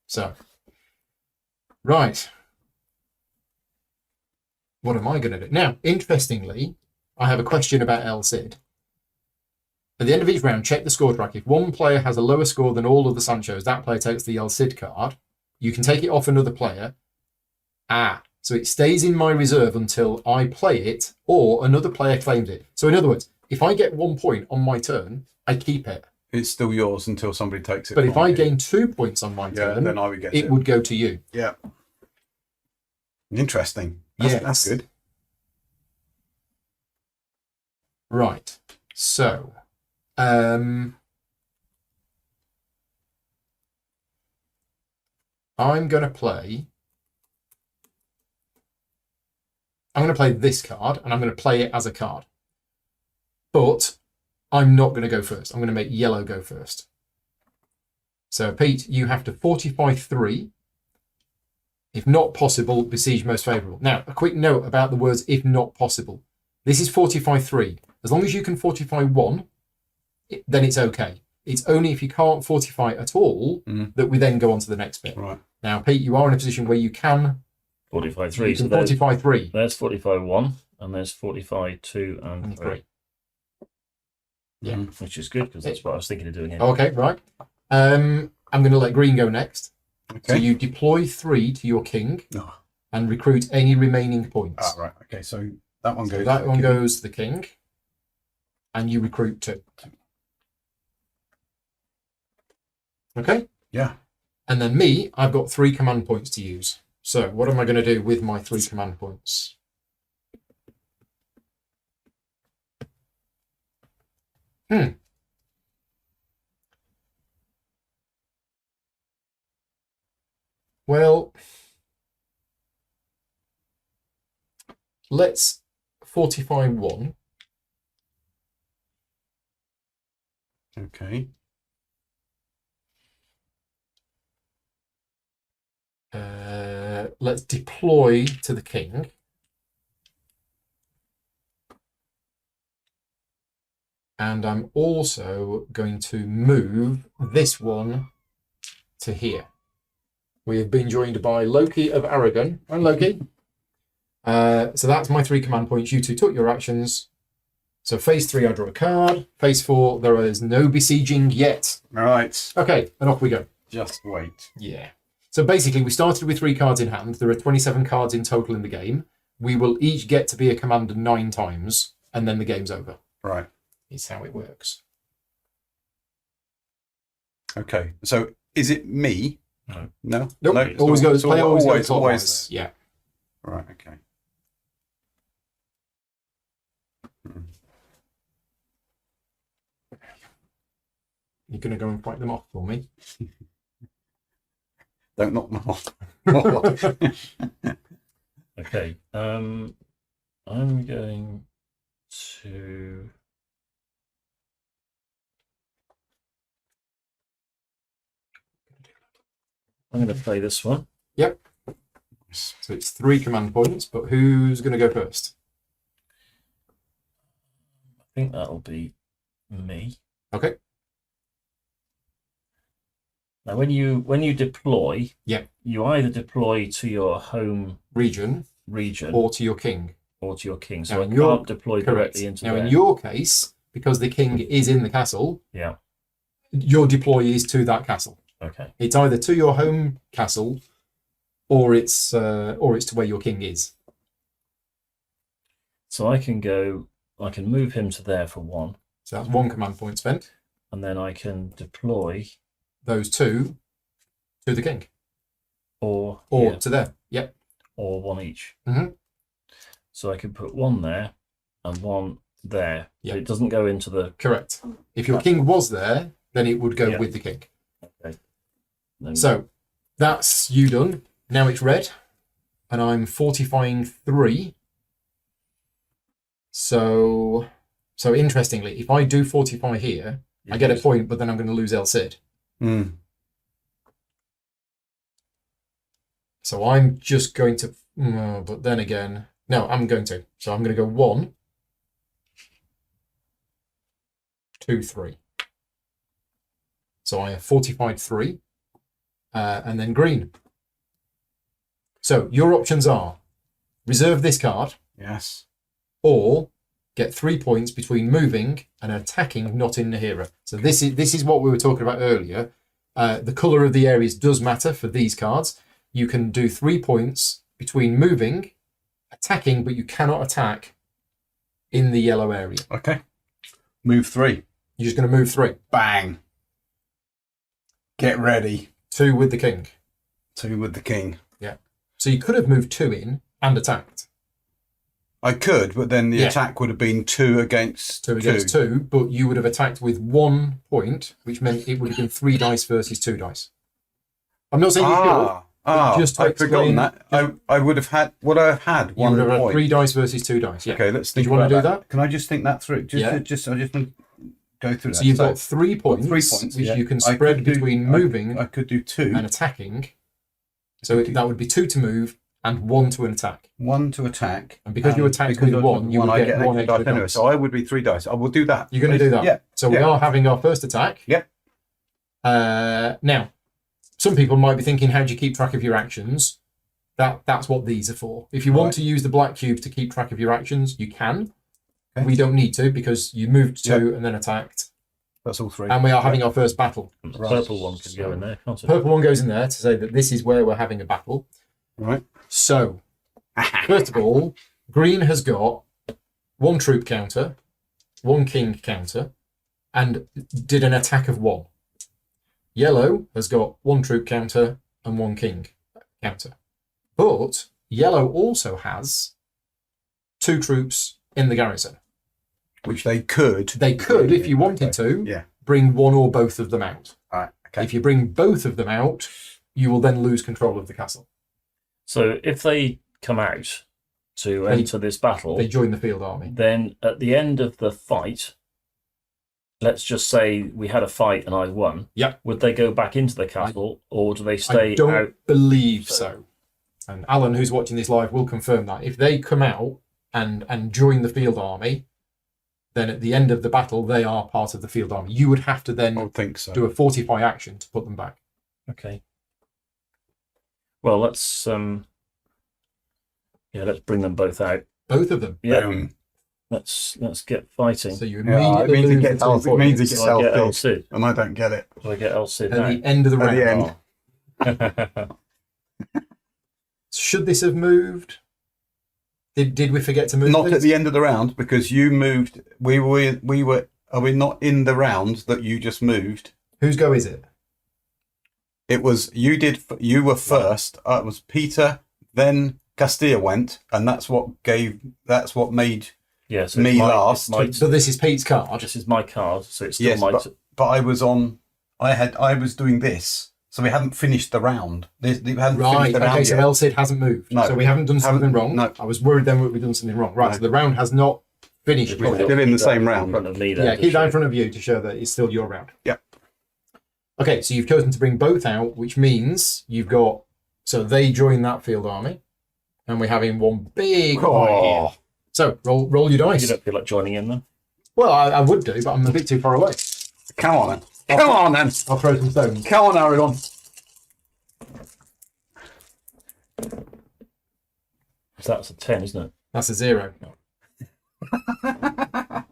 So, right. What am I going to do? Now, interestingly, I have a question about El Cid. At the end of each round, check the score track. If one player has a lower score than all of the Sanchos, that player takes the El Cid card. You can take it off another player. So it stays in my reserve until I play it or another player claims it. So in other words, if I get 1 point on my turn, I keep it. it's still yours until somebody takes it. But if from I you. gain 2 points on my turn, then I would get it would go to you. Yeah. Interesting. Yes. That's good. Right. So, I'm going to play this card, and I'm going to play it as a card. But I'm not going to go first. I'm going to make yellow go first. So, Pete, you have to fortify 3. If not possible, besiege most favourable. Now, a quick note about the words if not possible. This is fortify 3. As long as you can fortify 1, then it's okay. It's only if you can't fortify at all that we then go on to the next bit. Right. Now, Pete, you are in a position where you can fortify 3. You can fortify 3. There's fortify 1, and there's fortify 2 and 3. Yeah. Which is good, because that's what I was thinking of doing. Okay, right. I'm going to let green go next. Okay. So you deploy 3 to your king and recruit any remaining points. Ah, right. Okay, so that one goes. That one goes to the king, and you recruit 2. Okay? Yeah. And then me, I've got 3 command points to use. So what am I going to do with my 3 command points? Well, let's fortify 1. Okay. Let's deploy to the king. And I'm also going to move this one to here. We have been joined by Loki of Aragon. And Loki. So that's my 3 command points. You 2 took your actions. So phase 3, I draw a card. Phase 4, there is no besieging yet. All right. Okay, and off we go. Just wait. Yeah. So basically, we started with 3 cards in hand. There are 27 cards in total in the game. We will each get to be a commander 9 times, and then the game's over. Right. It's how it works. Okay. So is it me? No. No. Nope. No, it's Always goes. Play always goes always clockwise. Yeah. Right. Okay. You're going to go and fight them off for me. Don't knock them off. Okay. I'm going to. I'm going to play this one. Yep. So it's 3 command points, but who's going to go first? I think that'll be me. Okay. Now, when you deploy, Yep. you either deploy to your home Region or to your king. or to your king. So Now, I in your- can't deploy Correct. directly into Now, there. in your case, because the king is in the castle, Yeah. your deploy is to that castle. Okay. It's either to your home castle, or it's to where your king is. So I can move him to there for 1, So that's 1 command point spent. and then I can deploy Those 2 to the king or or to there. Yep. or 1 each. Mhm. So I can put 1 there and 1 there. Yeah. It doesn't go into the. Correct. If your king was there, then it would go Yeah. with the king. Okay. Then, So that's you done. Now it's red, and I'm fortifying 3. So interestingly, if I do fortify here, I get a point, but then I'm going to lose El Cid. So I'm just going to, but then again, no, I'm going to. So I'm going to go 1, 2, 3. So I have fortified 3, and then green. So your options are reserve this card, Yes. or get 3 points between moving and attacking not in Nahira. So this is what we were talking about earlier. The colour of the areas does matter for these cards. You can do 3 points between moving, attacking, but you cannot attack in the yellow area. Okay. Move 3. You're just going to move 3. Bang. Get ready. 2 with the king. 2 with the king. Yeah. So you could have moved 2 in and attacked. I could, but then the Yeah. attack would have been 2 against 2 against 2, but you would have attacked with 1 point, which meant it would have been 3 dice versus 2 dice. I'm not saying you could. Just to I've forgotten explain- that. I would have had. Would I have had You 1 would have had point? 3 dice versus 2 dice. Yeah. Okay, let's Did think. you want to about do that? Can I just think that through? Just, Yeah. I just want to go through that. So you've got 3 points, 3 points, which yeah. you can I spread could do- between moving I could do 2. and attacking. So that would be 2 to move and 1 to an attack. 1 to attack. And because you attacked because with I took 1, you would I get an 1 extra extra dice anyway. dice. So I would be 3 dice. I will do that. You're going to do that? Yeah. So we are having our first attack. Yeah. Now, some people might be thinking, how do you keep track of your actions? That's what these are for. If you want to use the black cube to keep track of your actions, you can. Okay. We don't need to because you moved 2 and then attacked. That's all 3. And we are having our first battle. The Right. purple one can go in there, can't it? Purple one goes in there to say that this is where we're having a battle. Right. So, first of all, green has got 1 troop counter, 1 king counter, and did an attack of 1. Yellow has got 1 troop counter and 1 king counter. But yellow also has 2 troops in the garrison. Which they could. They could, if you wanted to, Yeah. bring 1 or both of them out. All right. Okay. If you bring both of them out, you will then lose control of the castle. So if they come out to They- enter this battle, They join the field army. then at the end of the fight, let's just say we had a fight and I won. Yep. Would they go back into the castle, or do they I stay don't out? believe so. And Alan, who's watching this live, will confirm that. If they come out and join the field army, then at the end of the battle, they are part of the field army. You would have to I then would think so. do a fortify action to put them back. Okay. Well, let's bring them both out. Both of them. Yeah, Boom. let's get fighting. So you Yeah, immediately it means it lose gets the 2 out. It means it points gets Do I get out. El Cid? And I don't get it. Do I get El Cid at now? the end of the At round. the end. Should this have moved? Did we forget to move Not this? at the end of the round because you moved. We were. Are we not in the round that you just moved? Whose go is it? It was you did. You were first. It was Peter. Then Castilla went, and that's what made. Yeah, so Me it's last. So this is Pete's card. This is my card, so it's still Yes, my. but I was on. I was doing this, so we hadn't finished the round. We hadn't Right, finished the round okay, so yet. El Cid hasn't moved. No. So we haven't done something wrong. No. I was worried then we'd done something wrong. Right, No. so the round has not finished. We're fully. still in the Keep that same round. In front of me, then, Yeah, to keep that in show- front of you to show that it's still your round. Yep. Okay, so you've chosen to bring both out, which means you've got... So they join that field army, and we're having one big fight here. Oh, So roll your You dice. don't feel like joining in then? Well, I would do, but I'm a bit too far away. come on then. Come on then. I'll throw some stones. Come on, Aaron. So that's a 10, isn't it? That's a 0.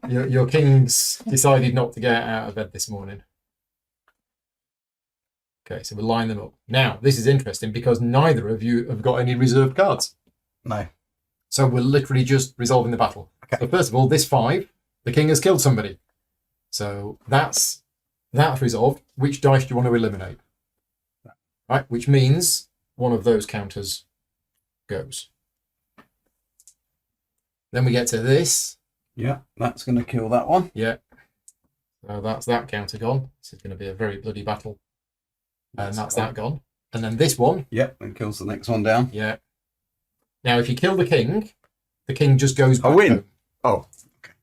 Your kings decided not to get out of bed this morning. Okay, so we'll line them up. Now, this is interesting because neither of you have got any reserved cards. No. So we're literally just resolving the battle. Okay. So first of all, this 5, the king has killed somebody. So that's resolved. Which dice do you want to eliminate? Right, which means one of those counters goes. Then we get to this. Yeah, that's going to kill that one. Yeah. So that's that counter gone. This is going to be a very bloody battle. And that's that gone. And then this one. Yep, and kills the next one down. Yeah. Now, if you kill the king just goes back I win. home. Oh,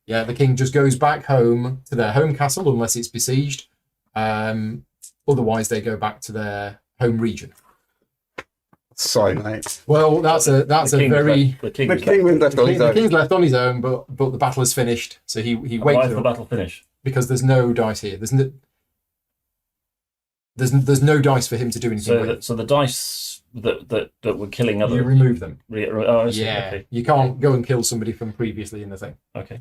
Yeah, the king just goes back home to their home castle unless it's besieged. Otherwise, they go back to their home region. sorry, mate. Well, that's a very... The king The was king was left on his The own. king's left on his own, but the battle is finished. So he Why wakes is the up battle finished? because there's no dice here. There's no dice for him to do anything with. So the dice that were killing others. You remove them. Oh, I see. Yeah, Okay. you can't go and kill somebody from previously in the thing. Okay.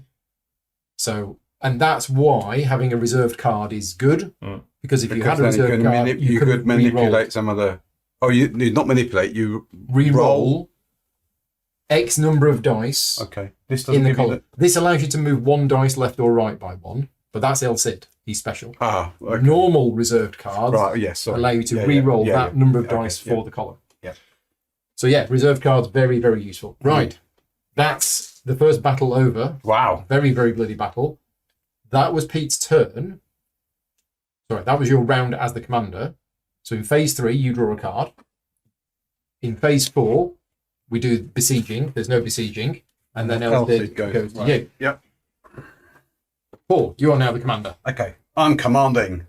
So, and that's why having a reserved card is good, because if you had a Because then reserved card, you could manipulate some of the. Oh, you not manipulate. You re-roll X number of dice Okay, this in doesn't the give you column. This allows you to move 1 dice left or right by 1. but that's El Cid. He's special. Ah, okay. Normal reserved cards Right, yes, sorry. allow you to re-roll that number of Okay, dice for the column. Yeah. So yeah, reserved cards, very, very useful. Right. That's the first battle over. Wow. Very, very bloody battle. That was Pete's turn. Sorry, that was your round as the commander. So in phase 3, you draw a card. In phase 4, we do besieging. There's no besieging. And then El Cid goes to you. Yep. Paul, you are now the commander. Okay. I'm commanding.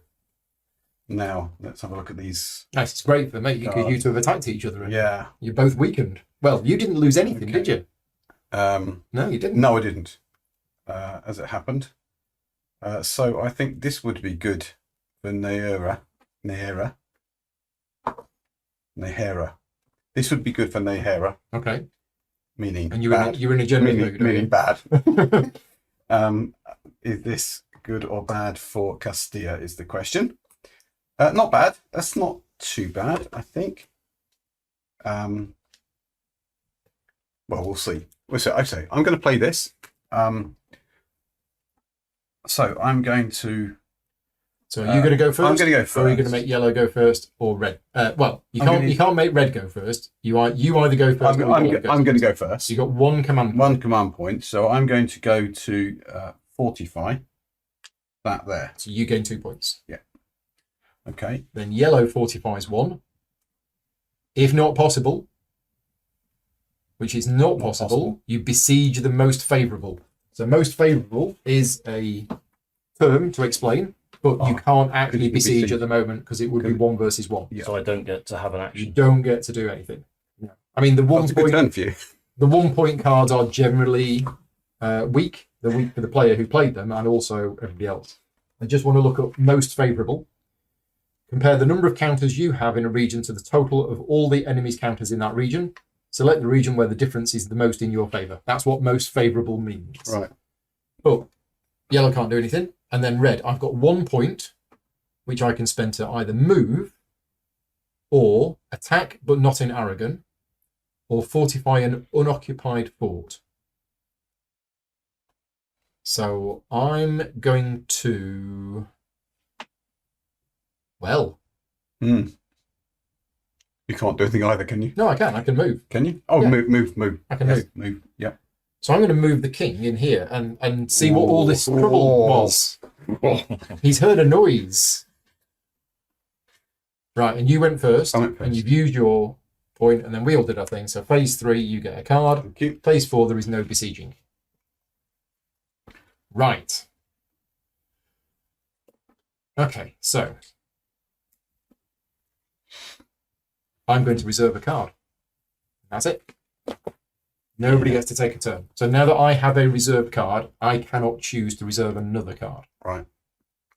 Now, let's have a look at these. Nice. It's great for me because you two have attacked each other. And Yeah. you're both weakened. Well, you didn't lose anything, Okay. did you? No, you didn't. No, I didn't. As it happened. So I think this would be good for Nehera. This would be good for Nehera, Okay. meaning And bad. you're in a general mood. are Meaning you? bad. Is this good or bad for Castilla is the question. Not bad. That's not too bad, I think. Well, we'll see. Okay, I'm going to play this. So I'm going to... So are you going to go first? I'm going to go first. Or are you going to make yellow go first or red? Well, you can't make red go first. You either go first or I'm yellow goes going to first. go first. So you got one command point. One command point. So I'm going to go to fortify that there. So you gain 2 points. Okay. Then yellow fortifies 1. If not possible, which is not possible, you besiege the most favourable. So most favourable is a term to explain, but you can't actually you besiege besiege? at the moment because it would be 1 versus 1. Yeah. So I don't get to have an You action. don't get to do anything. I mean, the That's a good turn for you. The 1 point cards are generally weak. They're weak for the player who played them and also everybody else. I just want to look up most favourable. Compare the number of counters you have in a region to the total of all the enemy's counters in that region. Select the region where the difference is the most in your favour. That's what most favourable means. Right. But yellow can't do anything. And then red, I've got 1 point, which I can spend to either move or attack, but not in Aragon, or fortify an unoccupied fort. So I'm going to... Well, You can't do anything either, can you? no, I can. I can move. Can you? Oh, Yeah. move. I can Yes, move. Yeah. So I'm going to move the king in here and see what all this trouble was. He's heard a noise. Right, and you went first. I went first. And you've used your point, and then we all did our thing. So phase 3, you get a card. Thank you. Phase 4, there is no besieging. Right. Okay, so I'm going to reserve a card. That's it. Nobody gets to take a turn. So now that I have a reserved card, I cannot choose to reserve another card. Right.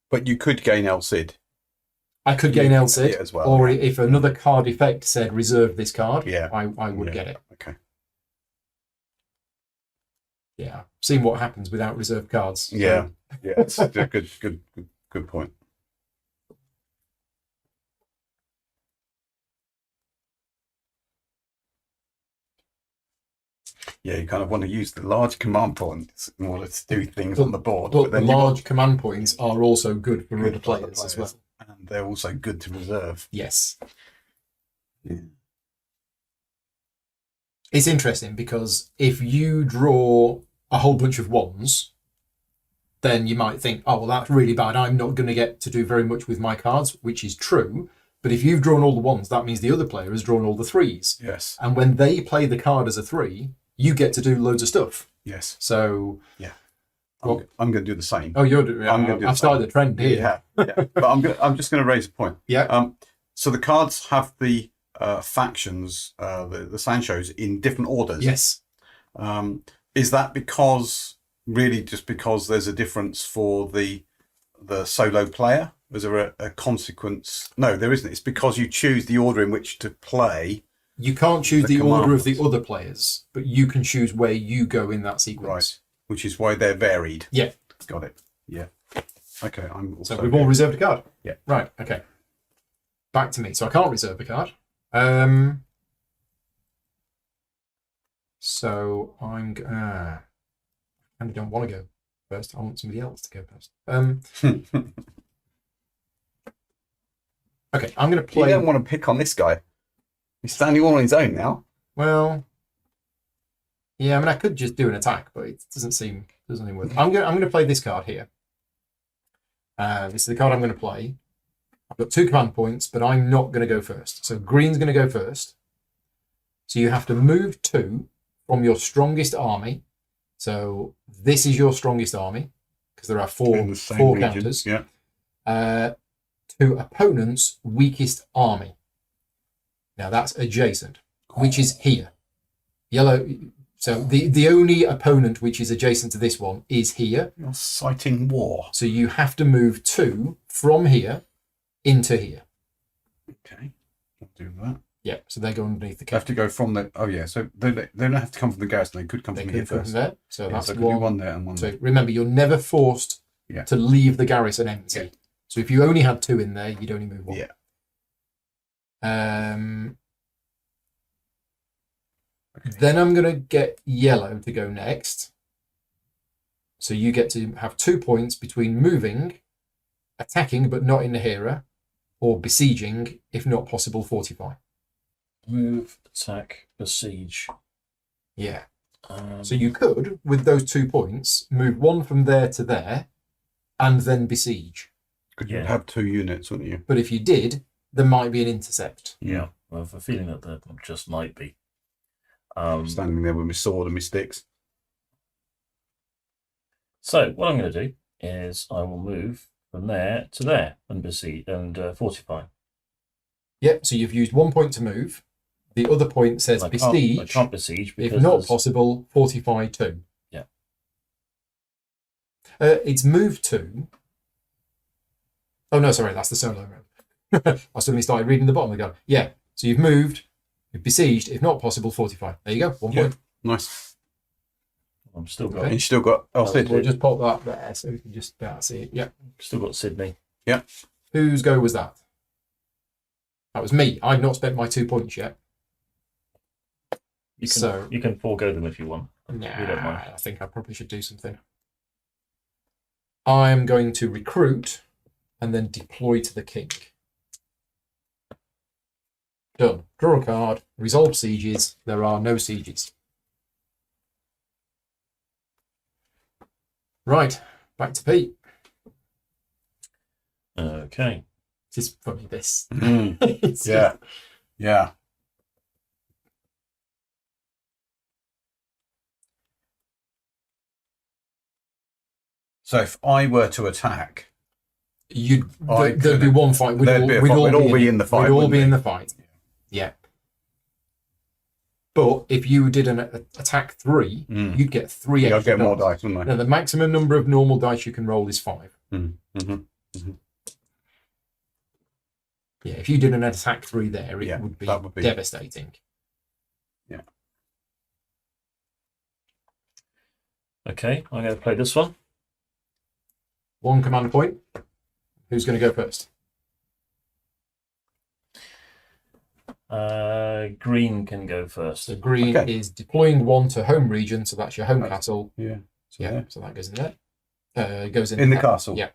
But you could gain El Cid. I could gain El Cid, Yeah, as well, or yeah. if another card effect said reserve this card, Yeah. I would Yeah. get it. Okay. Yeah, seen what happens without reserved cards. So- Yeah. Yeah. It's a good point. Yeah, you kind of want to use the large command points in order to do things on the board. But the then you've large command points are also good for got other good for other players as well. and they're also good to reserve. Yes. Yeah. It's interesting because if you draw a whole bunch of ones, then you might think, oh, well, that's really bad. I'm not going to get to do very much with my cards, which is true. But if you've drawn all the ones, that means the other player has drawn all the threes. Yes. And when they play the card as a 3, you get to do loads of stuff. Yes. So, I'm going to do the same. oh, you're doing. I'm gonna do I've the started the trend here. Yeah. But I'm just going to raise a point. Yeah. So the cards have the factions, the Sanchos, in different orders. Yes. Is that just because there's a difference for the solo player? Was there a consequence? No, there isn't. It's because you choose the order in which to play. You can't choose The the order of commands. the other players, but you can choose where you go in that sequence. Right. Which is why they're varied. Yeah. Got it. Yeah. Okay. I'm also So we've all reserved a card. Yeah. Right. Okay. Back to me. So I can't reserve a card. So I kind of don't want to go. first. I want somebody else to go first. Okay, I'm going to You play. don't want to pick on this guy. He's standing all on his own now. Well, yeah, I mean, I could just do an attack, but it doesn't seem worth. I'm going to play this card here. This is the card I'm going to play. I've got 2 command points, but I'm not going to go first. So green's going to go first. So you have to move 2 from your strongest army. So this is your strongest army because there are four region. counters. Yeah. To opponent's weakest army. Now that's adjacent, which is here. Yellow. So the only opponent which is adjacent to this one is here. You're citing war. So you have to move 2 from here into here. Okay, I'll do that. Yeah, so they go underneath the They have to go from the. Oh yeah, so they don't have to come from the garrison. They could come from here first. There. So Yeah, that's so I could one. do one there and one So there. remember, you're never forced Yeah. to leave the garrison empty. Yeah. So if you only had 2 in there, you'd only move 1. Yeah. Okay. Then I'm going to get yellow to go next. So you get to have 2 points between moving, attacking but not in the hero, or besieging, if not possible, fortify. Move, attack, besiege. Yeah. So you could, with those 2 points, move 1 from there to there, and then besiege. Could you have 2 units, wouldn't you? But if you did, there might be an intercept. Yeah, I have a feeling that there just might be. Standing there with my sword and my sticks. So what I'm going to do is I will move from there to there and besiege and fortify. Yep, so you've used 1 point to move. The other point says I besiege. can't besiege because If not there's- possible, fortify 2. Yeah. It's move 2. Oh, no, sorry, that's the solo round. I suddenly started reading the bottom of the gun. Yeah, so you've moved, you've besieged, if not possible, fortify. There you go, 1 point. Nice. I'm still got Okay. And you still got. Oh, Sid. We'll just pop that there so we can just about see it. Yeah. still got Sydney. Yeah. Whose go was that? That was me. I've not spent my 2 points yet. You can forego them if you want. Nah, You don't mind. I think I probably should do something. I'm going to recruit and then deploy to the king. Done. Draw a card. Resolve sieges. There are no sieges. Right. Back to Pete. Okay. This is funny, this. Mm. It's- Yeah. Yeah. So if I were to attack, There'd be one fight. We'd There'd be a fight. We'd all be in the fight, We'd all wouldn't be we? in the fight. Yeah. But if you did an attack 3, you'd get 3 I'd extra get more dice. dice, wouldn't I? Now, the maximum number of normal dice you can roll is 5. Mm-hmm. Yeah, if you did an attack 3 there, it Yeah, would be that would be- devastating. Yeah. Okay, I'm going to play this one. 1 command point. Who's going to go first? Green can go first. So green Okay. is deploying 1 to home region, so that's your home castle. Yeah. So Yeah, there. so that goes in there. It goes in In the there. castle. Yeah.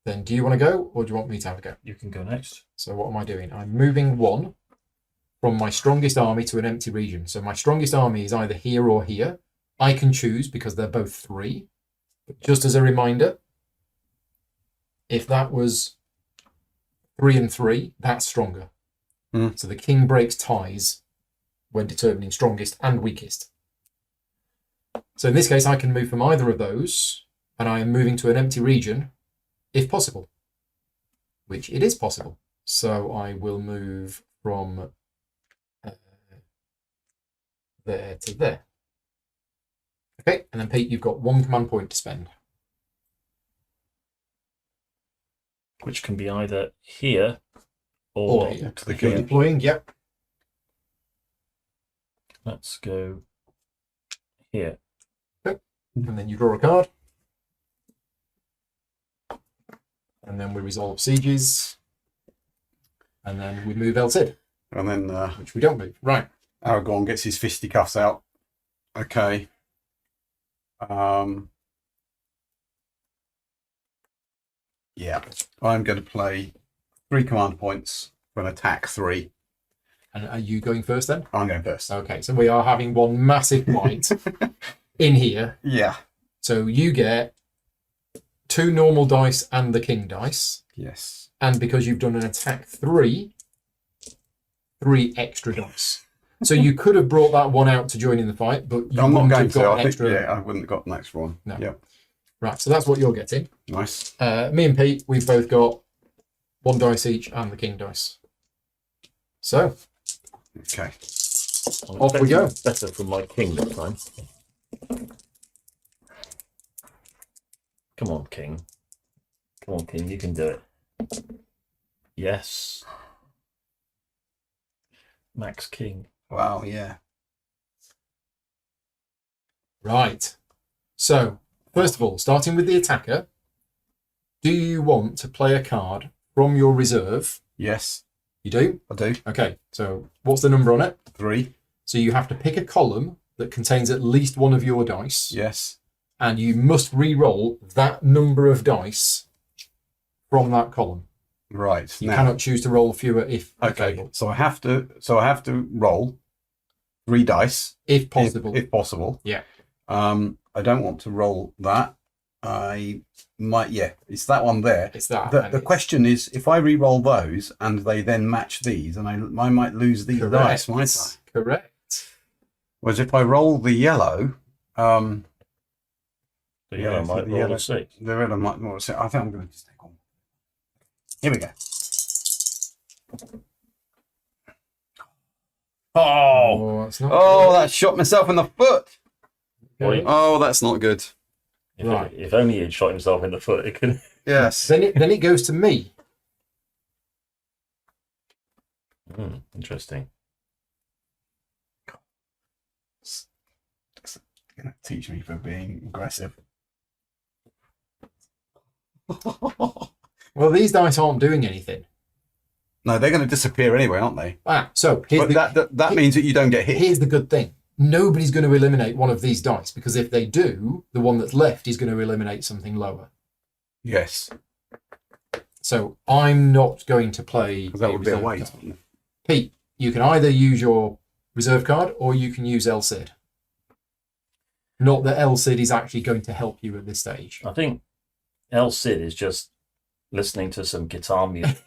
Then do you want to go, or do you want me to have a go? You can go next. So what am I doing? I'm moving 1 from my strongest army to an empty region. So my strongest army is either here or here. I can choose because they're both 3. But just as a reminder, if that was 3 and 3, that's stronger. So the king breaks ties when determining strongest and weakest. So in this case, I can move from either of those, and I am moving to an empty region, if possible, which it is possible. So I will move from there to there. Okay, and then Pete, you've got 1 command point to spend. Which can be either here or Or here. To the If you're king. deploying, yep. let's go here. And then you draw a card. And then we resolve sieges. And then we move El Cid, And then which we don't move. Right. Aragorn gets his fisticuffs out. Okay. Yeah. I'm going to play 3 command points for an attack 3. And are you going first then? I'm going first. Okay, so we are having one massive fight in here. Yeah. So you get 2 normal dice and the king dice. Yes. And because you've done an attack 3, 3 extra dice. So you could have brought that one out to join in the fight, but you I'm not wouldn't going have to. got I an think, extra. yeah, I wouldn't have got an extra one. No. Yeah. Right, so that's what you're getting. Nice. Me and Pete, we've both got 1 dice each and the king dice. So, Okay. off we go. Better from my king this time. Come on, king. Come on, king. You can do it. Yes. Max king. Wow, yeah. Right. So, first of all, starting with the attacker, do you want to play a card from your reserve? Yes, You do? I do. Okay, so what's the number on it? 3. So you have to pick a column that contains at least one of your dice, Yes. and you must re-roll that number of dice from that column. Right. You now, cannot choose to roll fewer if okay. available, So I have to roll 3 dice if possible. If possible. Yeah. I don't want to roll that. I might. Yeah, it's that one there. It's that. The and the it's question is, if I re-roll those and they then match these, and I might lose these dice, might I? Correct. Whereas if I roll the yellow, The Yeah, yellow so might the roll yellow- a 6. the red I might not. I think I'm going to just take one. Here we go. Oh, It's not oh, that shot myself in the foot. good. Oh, that's not good. Right. If only he'd shot himself in the foot, it could. Yes. Then it goes to me. Interesting. It's going to teach me for being aggressive. Well, these dice aren't doing anything. No, they're going to disappear anyway, aren't they? So here's But that means that you don't get hit. here's the good thing. Nobody's going to eliminate one of these dice, because if they do, the one that's left is going to eliminate something lower. Yes. So I'm not going to play. Because that would be a reserve waste. card. Pete, you can either use your reserve card or you can use El Cid. Not that El Cid is actually going to help you at this stage. I think El Cid is just listening to some guitar music,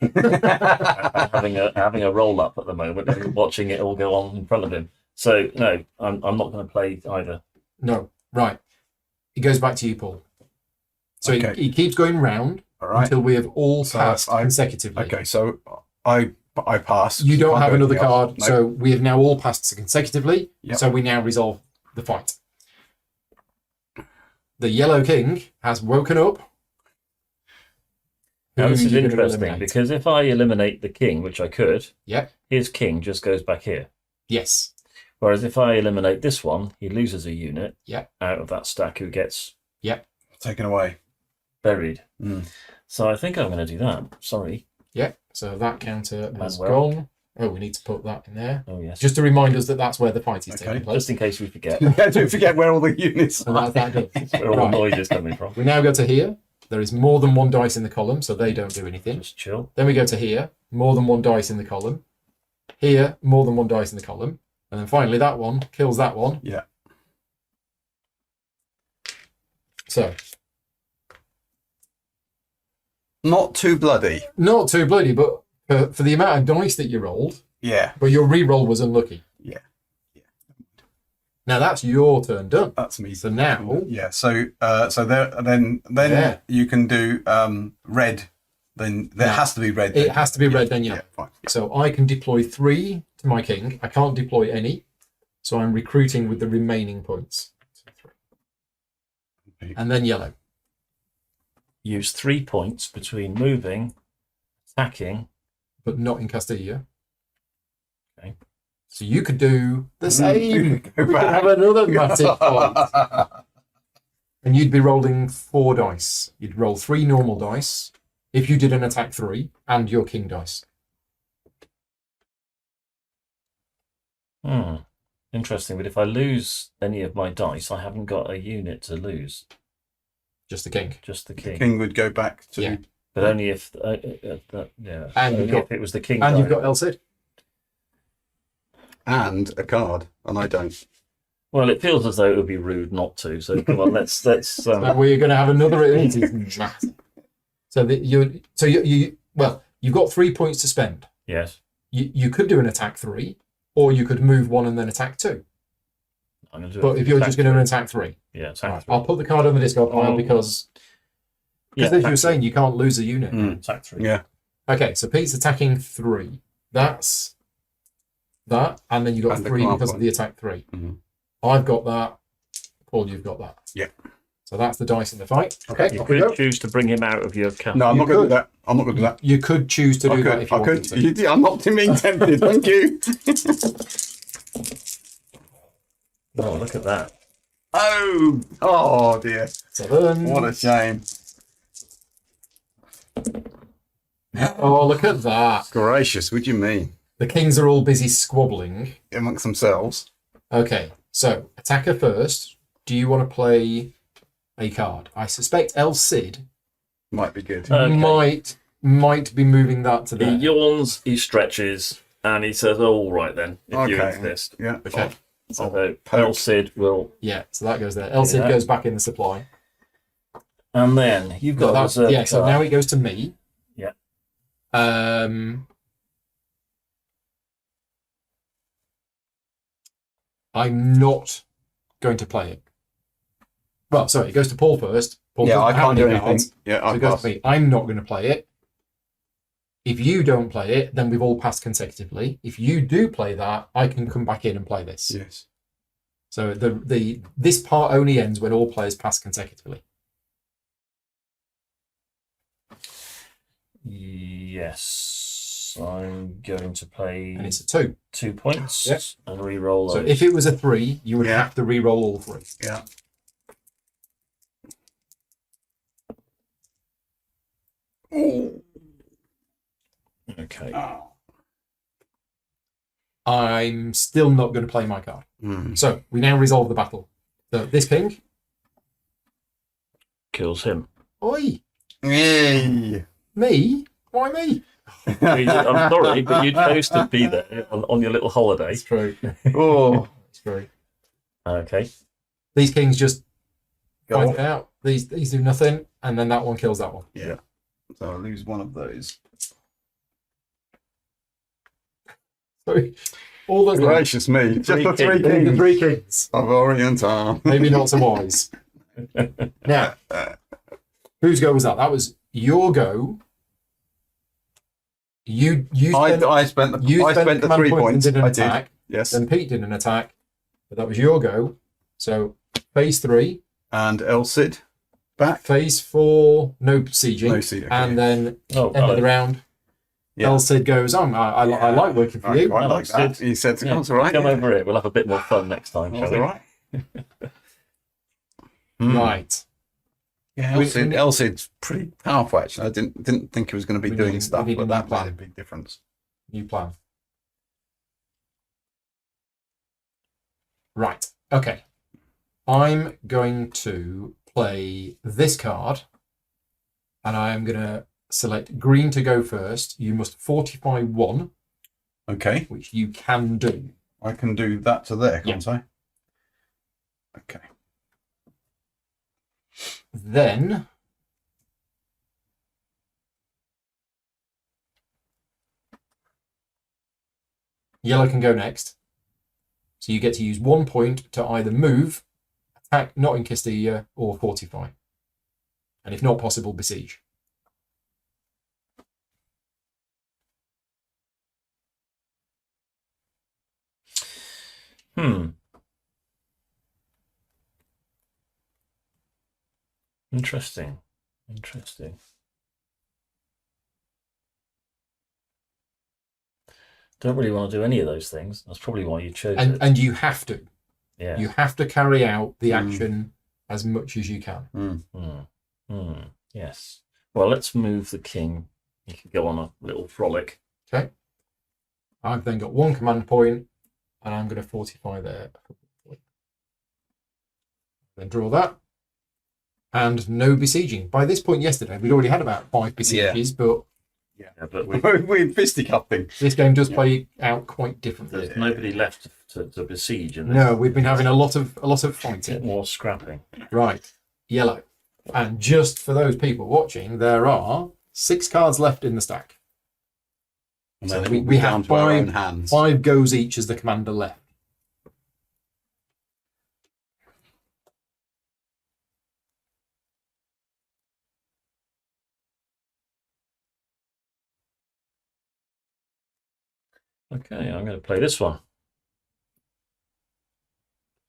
having a roll up at the moment, and watching it all go on in front of him. So no, I'm not going to play either. No, right. It goes back to you, Paul. So Okay. he keeps going round All right. until we have all So passed I- consecutively. Okay, so I pass. You don't Can't have do another anything else. card, No. so we have now all passed consecutively. Yep. So we now resolve the fight. The Yellow King has woken up. Now, Who this are is you gonna interesting eliminate? because if I eliminate the king, which I could, Yep. his king just goes back here. Yes. Whereas if I eliminate this one, he loses a unit Yep. out of that stack who gets Yep. Taken away. buried. Mm. So I think I'm going to do that. Sorry. Yep. So that counter has Manuel. gone. Oh, we need to put that in there. Oh yes. Just to remind us that that's where the fight is Okay. taking place. Just in case we forget Yeah, don't forget where all the units So are. that's that done. where all the Right. noise is coming from. We now go to here. There is more than one dice in the column, so they don't do anything. Just chill. Then we go to here, more than one dice in the column. Here, more than one dice in the column. And then finally, that one kills that one. Yeah. So, Not too bloody. not too bloody, but for the amount of dice that you rolled, Yeah. but your re-roll was unlucky. Yeah. Now that's your turn done. That's me. So now, Yeah. So then Yeah. you can do red. Then there Yeah. has to be red. it has to be red then, yeah. Yeah. Fine. So I can deploy 3 to my king. I can't deploy any. So I'm recruiting with the remaining points. Okay. And then yellow. Use 3 points between moving, attacking. But not in Castilla. Okay. So you could do the same. Go We could back. have another massive fight. And you'd be rolling 4 dice. You'd roll 3 normal dice if you did an attack 3 and your king dice. Interesting, but if I lose any of my dice, I haven't got a unit to lose. Just the king. Just the The king. king would go back to. Yeah. But only if, yeah, And only you've got- if it was the king. And you've got directly. El Cid. And a card, and I don't. Well, it feels as though it would be rude not to. So come on, let's. So we're going to have another. It is massive. So that you well, you've got 3 points to spend. Yes. You could do an attack 3, or you could move 1 and then attack 2. I'm gonna do But if you're just going to attack 3, yeah, attack right, 3. I'll put the card on the discard pile because as you were saying, you can't lose a unit. Attack 3. Yeah. Okay, so Pete's attacking 3. That's that, and then you got And the 3 command because of point. the attack 3. Mhm. I've got that. Paul, you've got that. Yeah. So that's the dice in the fight. Okay, You off we go. could choose to bring him out of your camp. No, I'm You not going to could. do that. I'm not going to do that. You could choose to do I that could. if you I wanted could. to. I'm not being tempted. Thank you. Oh, look at that. Oh dear. 7. What a shame. Oh, look at that. Gracious, what do you mean? The kings are all busy squabbling. Amongst themselves. Okay, so attacker first. Do you want to play a card? I suspect El Cid Might be good. Okay. might be moving that to He there. yawns, he stretches, and he says, "Oh, all right then, if you Okay. insist." Yeah. Okay, So poke. El Cid will, yeah, so that goes there. El Cid Yeah. goes back in the supply. and then you've So got that's, reserve yeah, so card. now it goes to me. Yeah. I'm not going to play it. Well, sorry, it goes to Paul first. Paul Yeah, doesn't I have can't do any anything. cards, Yeah, so I it goes pass. to me. I'm not going to play it. If you don't play it, then we've all passed consecutively. If you do play that, I can come back in and play this. Yes. So this part only ends when all players pass consecutively. Yes, I'm going to play And it's a 2. 2 points Yep. and re-roll So those. if it was a 3, you would Yeah. have to re-roll all 3. Yeah. Okay. I'm still not going to play my card. Mm. So we now resolve the battle. So this king. Kills him. Oi! Yay. Me? Why me? I'm sorry, but you chose to be there on your little holiday. It's true. Oh. It's true. Okay. These kings just Go fight off. it out. These do nothing, and then that one kills that one. Yeah. So I'll lose one of those. So all those Gracious me. Just Three the three kings. the kings three kings. of Oriental. Maybe not so wise. Now, whose go was that? That was your go. You spent, I spent the you I spent the command 3 points. and did an I attack. did. Yes. Then Pete did an attack, but that was your go. So phase 3, And El Cid back. phase 4, no sieging, No siege, okay. and then Oh, end of the round. Yeah. El Cid goes on. I like working for I you. quite I like like that. Cid. He said, yeah. "That's all right." Come yeah. over here. We'll have a bit more fun next time, shall That's we? all right. Hmm. Right. Yeah, We- El Cid's pretty powerful. Actually, I didn't think he was going to be We doing need- stuff, we need but a that new plan. made a big difference. New plan. Right. Okay. I'm going to play this card, and I am going to select green to go first. You must fortify 1, Okay, which you can do. I can do that to there, can't I? Okay. Then yellow can go next. So you get to use 1 point to either move, attack not in Castilla, or fortify. And if not possible, besiege. Interesting. Interesting. Don't really want to do any of those things. That's probably why you chose it. And you have to. Yeah. You have to carry out the action as much as you can. Yes. Well, let's move the king. You can go on a little frolic. Okay. I've then got 1 command point, and I'm going to fortify there. Then draw that. And no besieging. By this point yesterday, we'd already had about 5 besieges, but Yeah, but We're fisticuffing. this game does play out quite differently. there's nobody left to besiege. In this. No, we've been having a lot of Bit fighting. more scrapping. Right, yellow. And just for those people watching, there are 6 cards left in the stack. And So then we it will be have down to our own 5 hands. 5 goes each as the commander left. Okay, I'm going to play this one.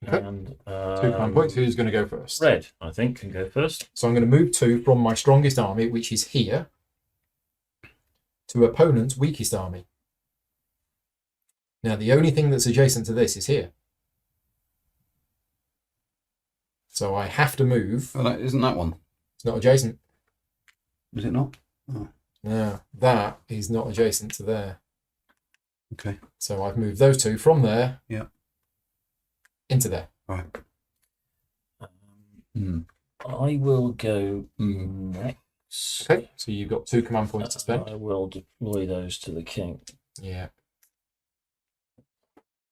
Okay. And 2 command points. Who's going to go first? Red, I think, can go first. So I'm going to move 2 from my strongest army, which is here, to opponent's weakest army. Now, the only thing that's adjacent to this is here. So I have to move. Oh, isn't that one? It's not adjacent. Is it not? Oh, No, that is not adjacent to there. okay. So I've moved those 2 from there into there. Right. I will go next. Okay, so you've got 2 command points to spend. I will deploy those to the king. Yeah.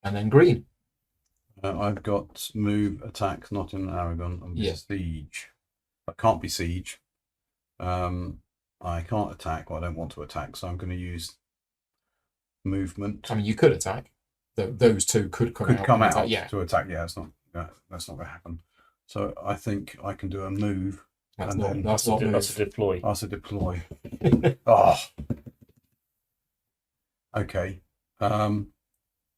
And then green. I've got move, attack, not in Aragon, and besiege. I can't besiege. I can't attack. Well, I don't want to attack, so I'm going to use movement. I mean, you could attack. Those 2 could come out. Come out Attack. Yeah, to attack. Yeah, that's not going to happen. So I think I can do a move. that's and not then that's not That's a move. deploy. That's a deploy. Oh. Okay.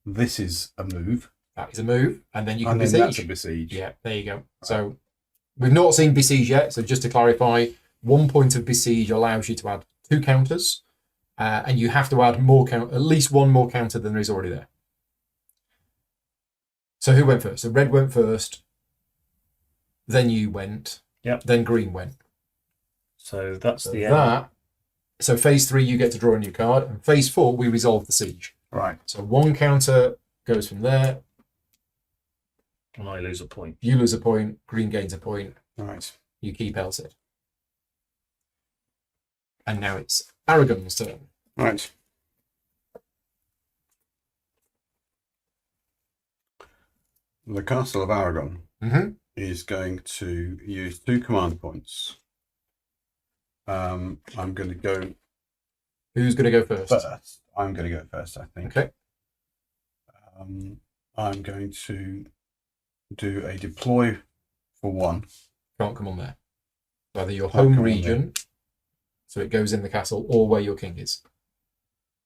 This is a move. That is a move, and then you can And then besiege. that's a besiege. Yeah, there you go. So we've not seen besiege yet. So just to clarify, 1 point of besiege allows you to add 2 counters, and you have to add at least 1 more counter than there is already there. So who went first? So red went first, then you went, then green went. So that's So the end. that. So phase 3, you get to draw a new card, and phase 4, we resolve the siege. Right. So 1 counter goes from there. And I lose a point. You lose a point. Green gains a point. Right. You keep Elsid. And now it's Aragon's turn. Right. The Castle of Aragon is going to use 2 command points. I'm going to go Who's going to go first? first. I'm going to go first, I think. Okay. I'm going to do a deploy for 1. Can't come on there. Either your Can't home come on region, so it goes in the castle, or where your king is.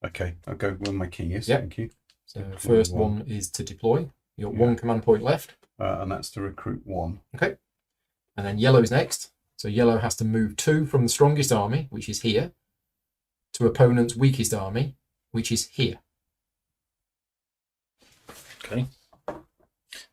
Okay, I'll go where my king is. Yep. Thank you. So Deploy first 1. one is to deploy. You've got Yeah. 1 command point left. And that's to recruit 1. Okay. And then yellow is next. So yellow has to move 2 from the strongest army, which is here, to opponent's weakest army, which is here. Okay.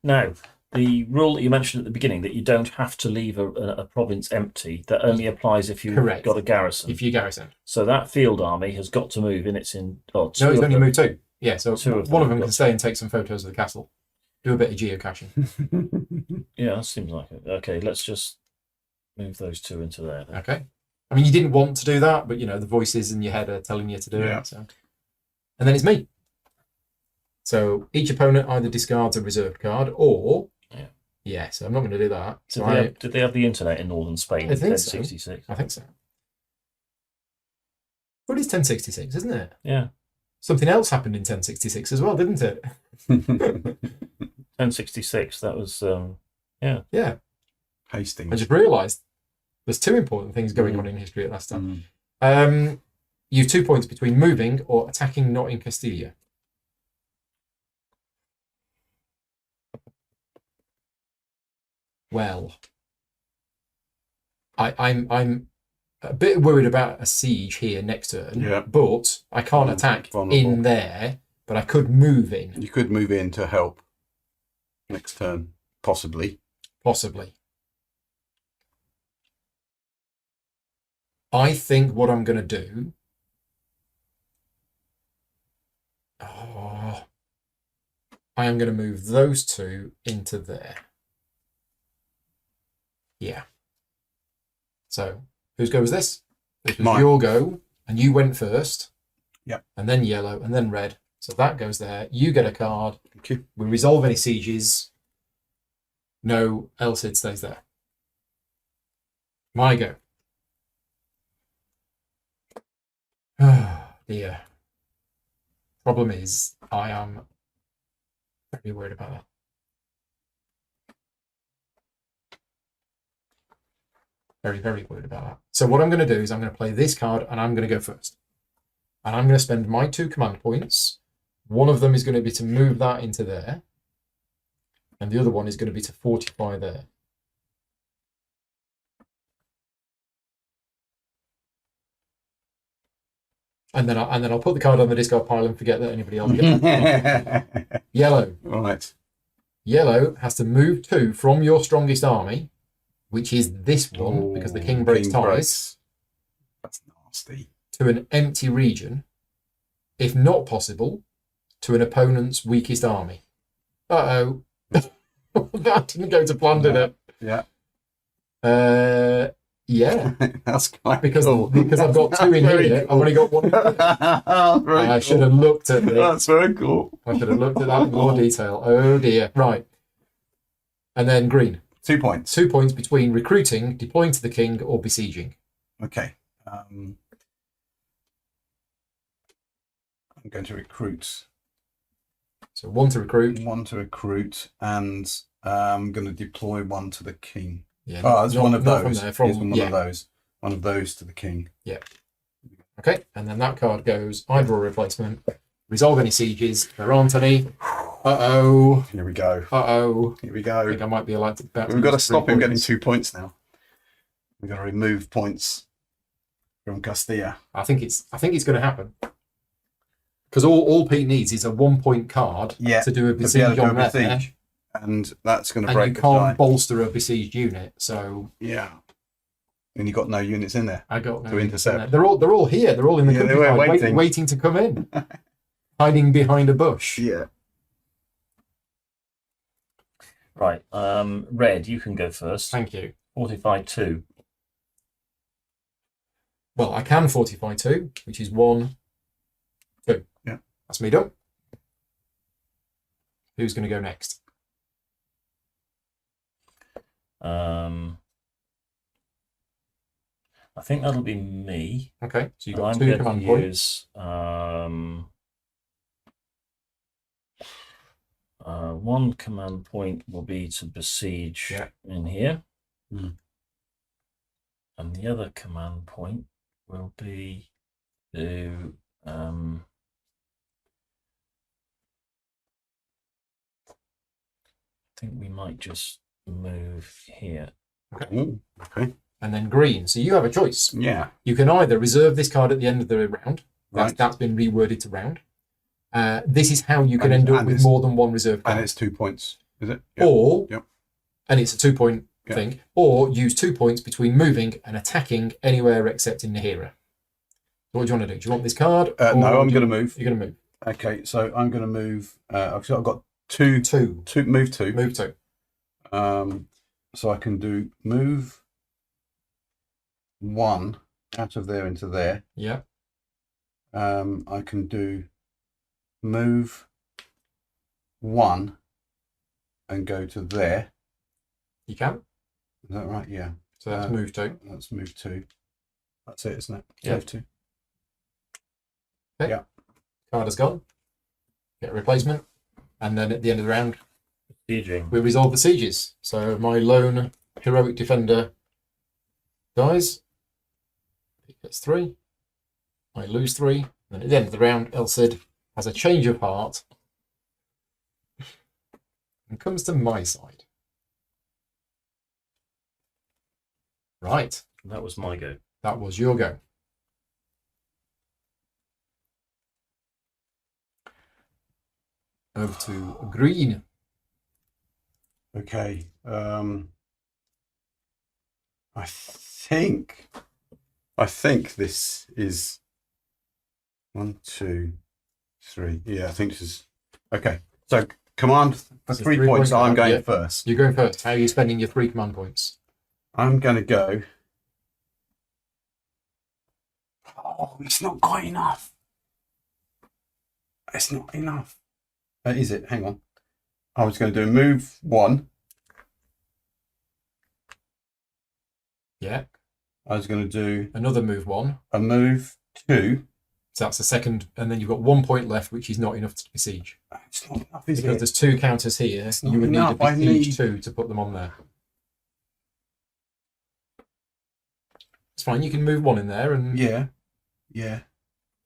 Now, the rule that you mentioned at the beginning that you don't have to leave a province empty, that only applies if you've Correct. got a garrison. If you garrison. So that field army has got to move in its in. Oh, No, it's only them. moved 2. Yeah, so 2 of one of them got can stay and take some photos of the castle. Do a bit of geocaching. Yeah, that seems like it. Okay, let's just move those 2 into there. Then. Okay. I mean, you didn't want to do that, but, the voices in your head are telling you to do Yeah. it. So. And then it's me. So each opponent either discards a reserved card or... Yeah, so I'm not going to do that. So Did they have the internet in northern Spain I in think so. 1066? I think so. But it's 1066, isn't it? Yeah. Something else happened in 1066 as well, didn't it? 1066, that was... Yeah. Hastings. I just realised there's 2 important things going on in history at that time. Mm. You have 2 points between moving or attacking not in Castilla. Well, I'm a bit worried about a siege here next turn, but I can't attack in there, but I could move in. You could move in to help next turn, possibly. Possibly. I think what I'm going to do... I am going to move those 2 into there. Yeah. So whose go was this? This was Mine. your go, and you went first. Yep. And then yellow, and then red. So that goes there. You get a card. Thank you. We resolve any sieges. No, Elsid stays there. My go. Oh, dear. Problem is, I am very worried about that. Very, very worried about that. So what I'm going to do is I'm going to play this card, and I'm going to go first. And I'm going to spend my 2 command points. One of them is going to be to move that into there. And the other one is going to be to fortify there. And then I'll put the card on the discard pile and forget that anybody else gets it. Yellow. Right. Yellow has to move 2 from your strongest army, which is this one, because the king breaks ties, That's nasty. to an empty region, if not possible, to an opponent's weakest army. Uh-oh. That didn't go to plan, did it? Yeah. Yeah. That's quite Because cool. I've got 2 in Very here. cool. I've only got 1 in here. I should have looked at this. That's very cool. I should have looked at that in more detail. Oh dear. Right. And then green. 2 points. 2 points between recruiting, deploying to the king, or besieging. Okay. I'm going to recruit. So 1 to recruit. 1 to recruit, and I'm going to deploy 1 to the king. Yeah. Oh, it's one of not those. From there, Here's one of those. One of those to the king. Yeah. Okay. And then that card goes, I draw a replacement. Resolve any sieges. There aren't any. Uh-oh. Here we go. Uh-oh. Here we I go. think I might be allowed to bet. We've got to use 3 stop him getting points. 2 points now. We've got to remove points from Castilla. I think it's going to happen. Because all Pete needs is a 1-point card to do a to be able besiege to on go there. besiege. And that's going to And break you the can't die. bolster a besieged unit, so Yeah. And you've got no units in there I got no to intercept. They're all here. They're all in the Yeah, they countryside, were waiting. waiting to come in, hiding behind a bush. Yeah. Right. Red, you can go first. Thank you. Fortify 2. Well, I can fortify 2, which is 1, 2. Yeah. That's me done. Who's going to go next? I think that'll be me. Okay, so you've And got I'm 2 going command to points. use 1 command point will be to besiege in here. Mm. And the other command point will be to I think we might just move here. Okay. Ooh, okay. And then green. So you have a choice. Yeah. You can either reserve this card at the end of the round. Right. That's been reworded to round. This is how you can And- end up and with it's- more than 1 reserve card. And it's 2 points, is it? Yep. Or, Yep. and it's a 2-point Yep. thing, or use 2 points between moving and attacking anywhere except in Nahira. So what do you want to do? Do you want this card? or No, I'm do going to you- move. You're going to move. Okay, so I'm going to move. I've got two. 2. Move 2. Move 2. So I can do move 1 out of there into there. Yeah. I can do move 1 and go to there. You can. Is that right? Yeah. So that's move 2. That's move 2. That's it, isn't it? Yeah. Move 2. Okay. Yeah. Card is gone. Get a replacement. And then at the end of the round, Besieging. we resolve the sieges. So my lone heroic defender dies. He gets 3. I lose 3. And at the end of the round, Elsid has a change of heart and comes to my side. Right. That was my go. That was your go. Over to green. Okay. I think this is 1, 2, 3. Yeah, I think this is okay. So command for So 3 3 points. points I'm command, going yeah. first. You're going first. How are you spending your 3 command points? I'm going to go Oh, it's not quite enough. It's not enough. Is it? Hang on. I was going to do move 1. Yeah. I was going to do Another move 1. a move 2. So that's the second, and then you've got 1 point left, which is not enough to besiege. It's not enough, is Because it? there's 2 counters here. It's You not would need enough, a I besiege need- 2 to put them on there. It's fine. You can move 1 in there and Yeah.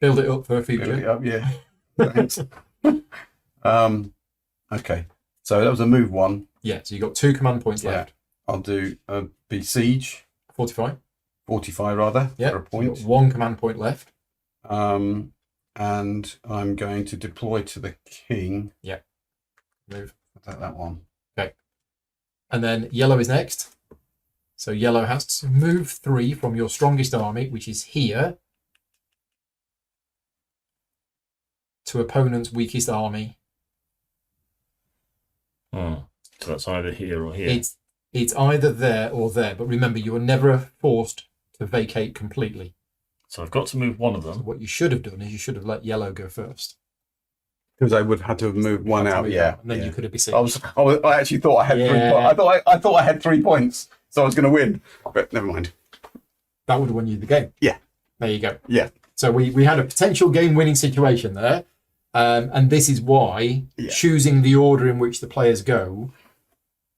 build it up for a Build it future. up, yeah. Thanks. Okay. So that was a move 1. Yeah, so you've got 2 command points Yeah. left. I'll do a besiege, 45. 45 rather, Yeah. for a You've point. got 1 command point left. And I'm going to deploy to the king. Move. That one. And then yellow is next. So yellow has to move 3 from your strongest army, which is here, to opponent's weakest army. So that's either here or here. It's either there or there, but remember, you are never forced to vacate completely. So I've got to move one of So them. what you should have done is you should have let yellow go first. Because I would have had to have moved one Had to out, move yeah. And then yeah. you could have besieged. I actually thought I had 3 Yeah. points. I thought I had 3 points, so I was going to win. But never mind. That would have won you the game. Yeah. There you go. Yeah. So we had a potential game-winning situation there. And this is why choosing the order in which the players go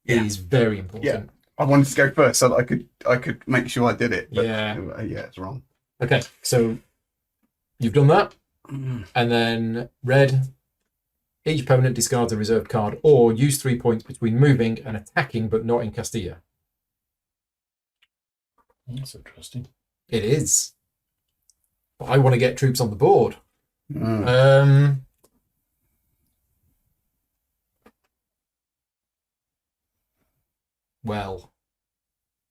is very important. I wanted to go first so that I could make sure I did it. But Yeah. It's wrong. Okay, so you've done that. And then red, each opponent discards a reserve card or use 3 points between moving and attacking, but not in Castilla. That's interesting. It is. But I want to get troops on the board. Well,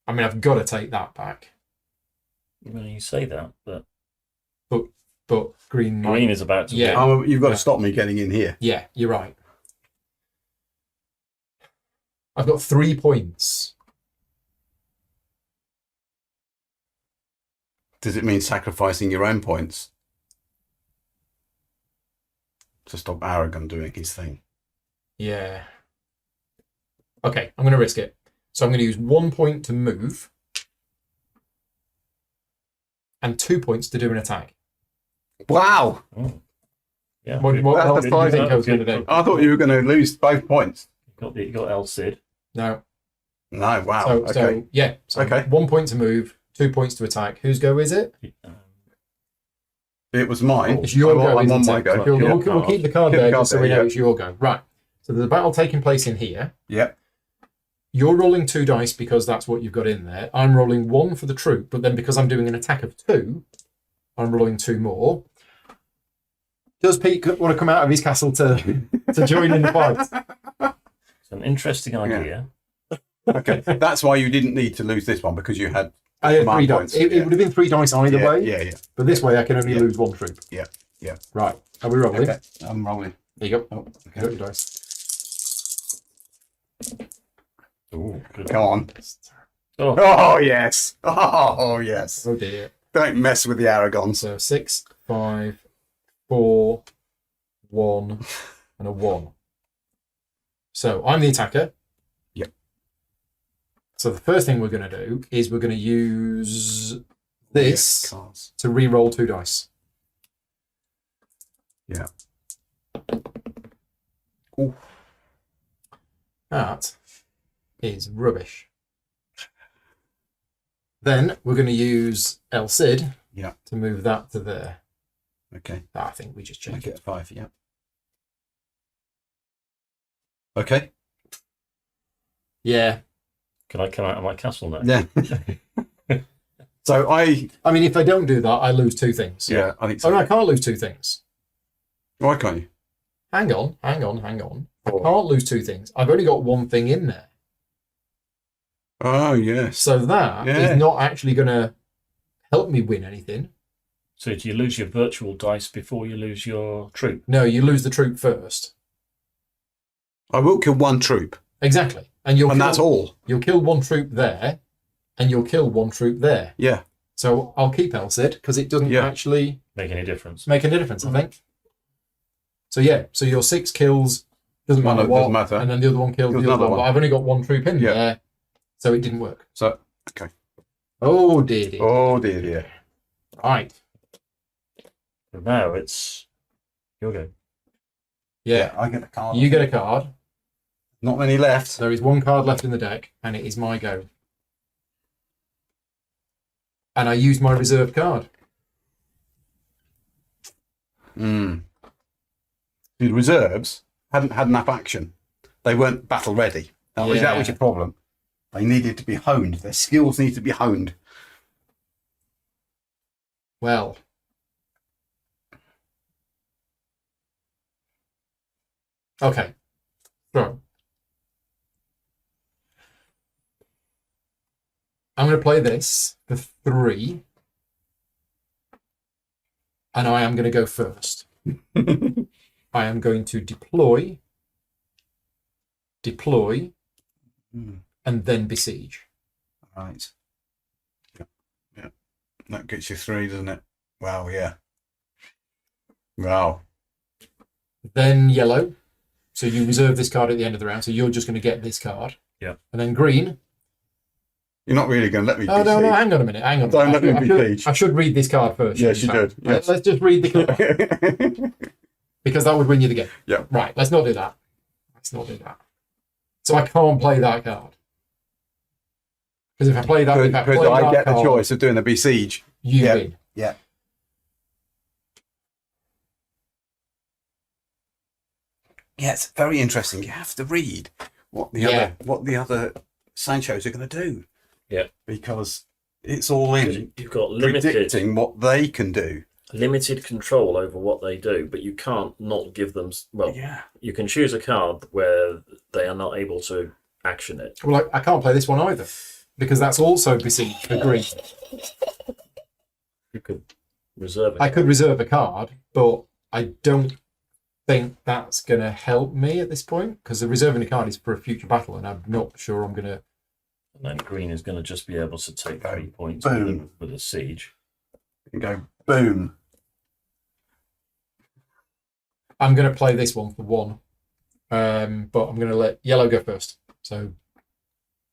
I mean, I've got to take that back. Well, you say that, but But green green is about to Yeah. go. You've got Yeah. to stop me getting in here. Yeah, you're right. I've got 3 points. Does it mean sacrificing your own points to stop Aragon doing his thing? Yeah. Okay, I'm going to risk it. So I'm going to use 1 point to move and 2 points to do an attack. Wow! Yeah. What good. else That's did you think good. I was going to do? I thought you were going to lose both points. You got El Cid. No. No, wow. So, okay. so yeah. So Okay. 1 point to move, 2 points to attack. Whose go is it? It was mine. It's your go. I'm on isn't my it? go. We'll, Yeah. we'll keep the card Keep the there card just so we there, know yeah. it's your go. Right. So there's a battle taking place in here. Yep. You're rolling 2 dice because that's what you've got in there. I'm rolling 1 for the troop, but then because I'm doing an attack of 2, I'm rolling 2 more. Does Pete want to come out of his castle to join in the fight? It's an interesting idea. Okay. That's why you didn't need to lose this one, because you had I had 3 command dice. points. It would have been 3 dice either yeah, way, Yeah, yeah. but this way I can only Yeah. lose 1 troop. Yeah, yeah. Right. Are we rolling? Okay. I'm rolling. There you go. Oh, Got okay. your dice. Ooh, good. Come on. Oh, Oh, yes. Oh, yes. Oh dear. Don't mess with the Aragons. So 6, 5, 4, 1, and a 1. So I'm the attacker. Yep. So the first thing we're going to do is we're going to use this Yeah, cards. to re-roll 2 dice. Yeah. Ooh. That is rubbish. Then we're going to use El Cid Yeah. to move that to there. Okay. I think we just Make change it it. 5, yeah. Okay. Yeah. can I come out of my castle now? Yeah. So I I mean, if I don't do that, I lose 2 things. yeah, I think Oh, so. no, I can't lose 2 things. Why can't you? Hang on. I Oh. can't lose 2 things. I've only got 1 thing in there. Oh, yes. So that Yeah. is not actually going to help me win anything. So do you lose your virtual dice before you lose your troop? No, you lose the troop first. I will kill 1 troop, Exactly. And and that's all. You'll kill 1 troop there, and you'll kill 1 troop there. Yeah. So I'll keep Elsid because it doesn't actually Make any difference? make any difference, I think. So yeah, so your 6 kills doesn't matter what, doesn't matter. and then the other one kills the other one. But I've only got 1 troop in there, so it didn't work. So okay. Oh dear. Oh dear. Right. So now it's your go. Yeah. I get a card. You get a card. Not many left. There is 1 card left in the deck, and it is my go. And I used my reserve card. The reserves hadn't had enough action. They weren't battle ready. That was your problem. They needed to be honed. Their skills need to be honed. Well. Okay. So. I'm going to play this for 3. And I am going to go first. I am going to deploy, and then besiege. Right. Yeah. That gets you 3, doesn't it? Wow, yeah. Wow. Then yellow. So you reserve this card at the end of the round. So you're just going to get this card. Yeah. And then green. You're not really going to let me Oh, no, hang on a minute. Hang on. Don't let me besiege. I should read this card first. Yes, you did. Yes. Let's just read the card. Because that would win you the game. Yeah. Right, let's not do that. So I can't play that card. Because if I play that, I get the choice of doing a besiege. You win. Yeah. Yeah, it's very interesting. You have to read what the other Sanchos are going to do. Yeah. Because it's all in. You've got predicting what they can do. Limited control over what they do, but you can't not give them. Well, you can choose a card where they are not able to action it. Well, I can't play this one either because that's also besiege for green. You could reserve it. I could reserve a card, but I don't think that's going to help me at this point because the reserving a card is for a future battle, and I'm not sure I'm going to. And then green is going to just be able to take 3 points with a siege. You go boom. I'm going to play this one for 1, but I'm going to let yellow go first. So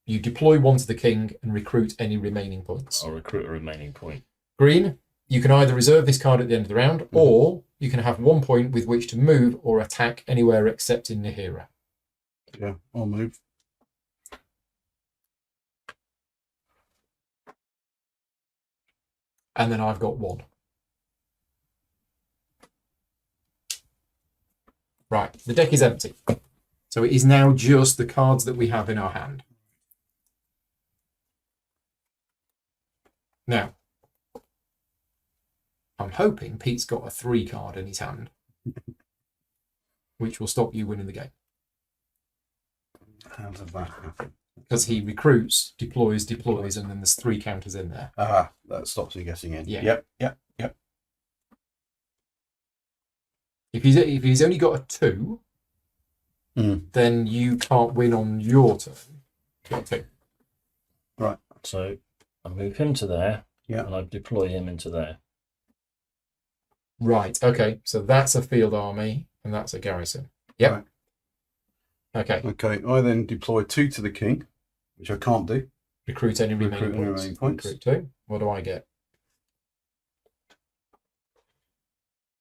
you deploy 1 to the king and recruit any remaining points. I'll recruit a remaining point. Green, you can either reserve this card at the end of the round, or you can have 1 point with which to move or attack anywhere except in Nahira. Yeah, I'll move. And then I've got 1. Right, the deck is empty. So it is now just the cards that we have in our hand. Now, I'm hoping Pete's got a 3 card in his hand, which will stop you winning the game. How does that happen? Because he recruits, deploys, and then there's 3 counters in there. That stops you getting in. Yeah. Yep. If he's only got a 2, then you can't win on your turn. Got 2. Right. So I move him to there, Yeah. and I deploy him into there. Right. Okay. So that's a field army, and that's a garrison. Yep. Right. Okay. Okay. I then deploy 2 to the king, which I can't do. Recruit any remaining Recruit any points. remaining points. Recruit 2. What do I get?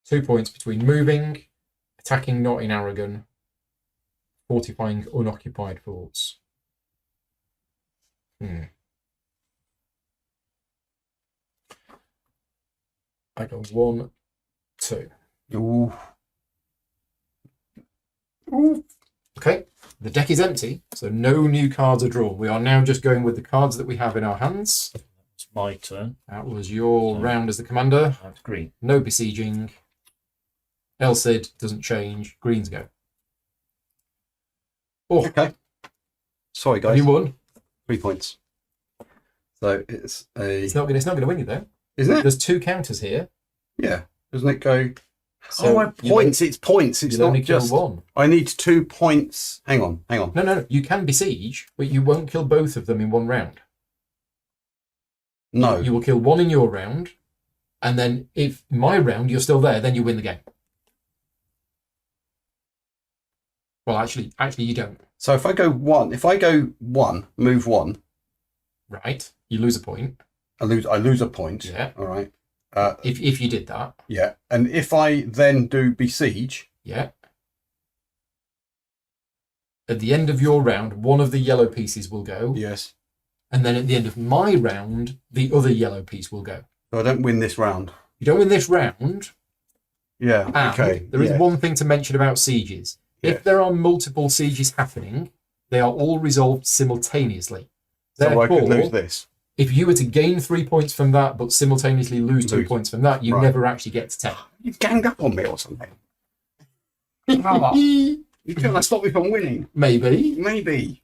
2 points between moving, attacking not in Aragon, fortifying unoccupied forts. I go 1, 2. Ooh. Okay, the deck is empty, so no new cards are drawn. We are now just going with the cards that we have in our hands. It's my turn. That was your round as the commander. That's green. No besieging. Elsid doesn't change. Greens go. Oh, Okay. Sorry, guys. you won. 3 points. So it's a. It's not going to win you though. Isn't it? There's 2 counters here. Yeah. Doesn't it go? So my points. It's points. It's You'll not only kill just. 1. I need 2 points. Hang on. No. You can besiege, but you won't kill both of them in 1 round. No. You will kill one in your round, and then if my round you're still there, then you win the game. Well, actually, you don't. So if I go one, move one, Right? You lose a point. I lose a point. Yeah. All right. If you did that. Yeah. And if I then do besiege. Yeah. At the end of your round, one of the yellow pieces will go. Yes. And then at the end of my round, the other yellow piece will go. So I don't win this round. You don't win this round. Yeah. And Okay. there is one thing to mention about sieges. Yes. If there are multiple sieges happening, they are all resolved simultaneously. So I could lose this. If you were to gain 3 points from that, but simultaneously lose 2 points from that, you never actually get to 10. You've ganged up on me or something. You trying to stop me from winning? Maybe.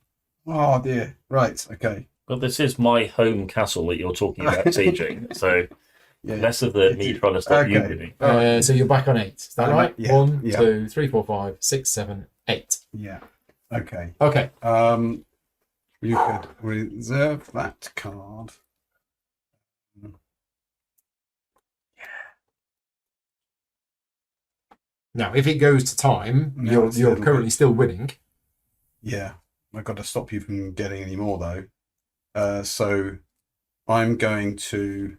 Oh dear. Right. Okay. But this is my home castle that you're talking about sieging, so less of the me trying to stop you winning. So you're back on 8. Is that right? Yeah. 1, 2, 3, 4, 5, 6, 7, 8. Yeah. Okay. Okay. You could reserve that card. Now, if it goes to time, you're currently still winning. Yeah. I've got to stop you from getting any more though. So I'm going to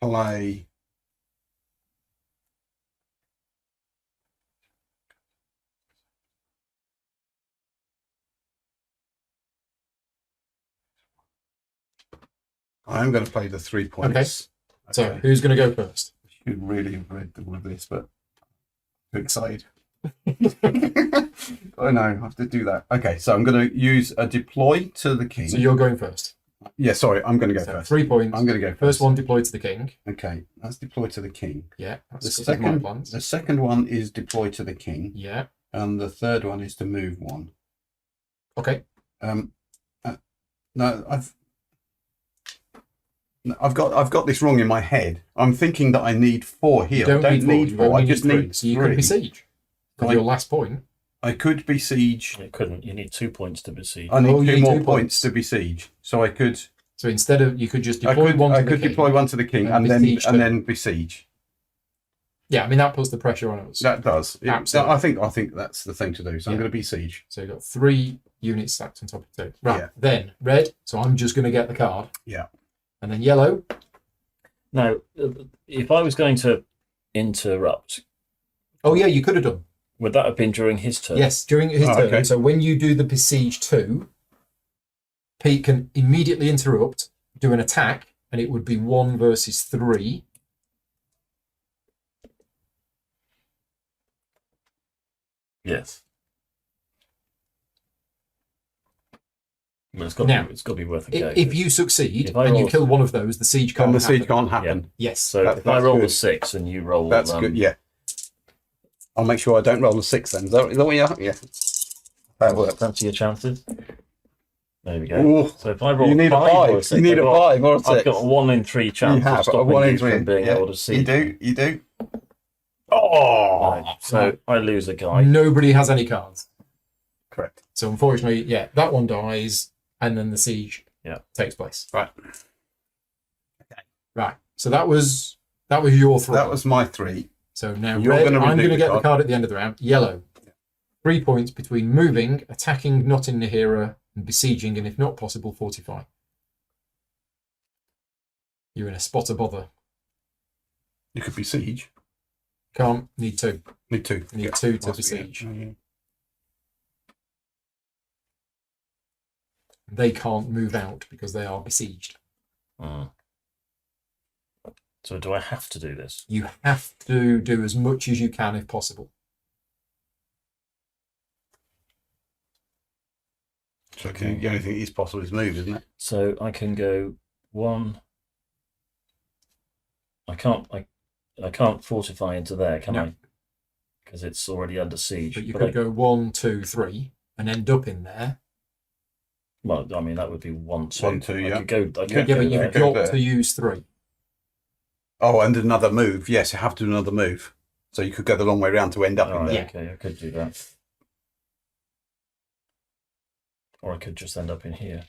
play. I'm going to play the 3 points. Okay. So who's going to go first? I should really have read all of this, but too excited. Oh no, I have to do that. Okay, so I'm going to use a deploy to the king. So you're going first. Yeah, sorry, I'm going to go first. 3 points. I'm going to go first one deployed to the king. Okay, that's deploy to the king. Yeah, that's the second one is deploy to the king. Yeah. And the third one is to move one. Okay. No, I've got this wrong in my head. I'm thinking that I need 4 here. You don't need 4. I just need 3. So you could besiege. For your last point. I could besiege. You couldn't. You need 2 points to besiege. I need 2 more points to besiege. So I could. So instead of you could just deploy one. I could deploy one to the king and then besiege. Yeah, I mean that puts the pressure on us. That does. Absolutely. I think that's the thing to do. So I'm going to besiege. So you've got 3 units stacked on top of 2. Right. Yeah. Then red. So I'm just going to get the card. Yeah. And then yellow. Now, if I was going to interrupt. Oh yeah, you could have done. Would that have been during his turn? Yes, during his turn. Okay. So when you do the besiege 2, Pete can immediately interrupt, do an attack, and it would be 1 versus 3. Yes. But it's got to be worth a go. If you succeed and you kill one of those, the siege can't happen. The siege can't happen. Yeah. Yes. So if I roll a 6 and you roll... That's good, yeah. I'll make sure I don't roll a 6 then. Is that what you... Yeah. That works. Fancy your chances? There we go. Ooh, so if I roll you need a 5 or a 6, you need a 5 or a 6. I've got a 1 in 3 chance of stopping you from being able to see. You do. Oh! Right. So I lose a guy. Nobody has any cards. Correct. So unfortunately, that one dies, and then the siege takes place. Right. Okay. Right. So that was your 3. That was my 3. So now red, I'm going to get the card at the end of the round. Yellow. 3 points between moving, attacking not in Nahira, and besieging, and if not possible, fortify. You're in a spot of bother. You could besiege. Can't. Need 2. Need 2. You need 2 to besiege. They can't move out because they are besieged. So do I have to do this? You have to do as much as you can if possible. So the only thing that is possible is move, isn't it? So I can go 1. I can't fortify into there, can I? Because it's already under siege. But you could go 1, 2, 3 and end up in there. Well, I mean that would be 1, 2. 1, 2, yeah. I could but you've got to use 3. Oh, and another move. Yes, you have to do another move. So you could go the long way around to end up in there. Okay, I could do that. Or I could just end up in here.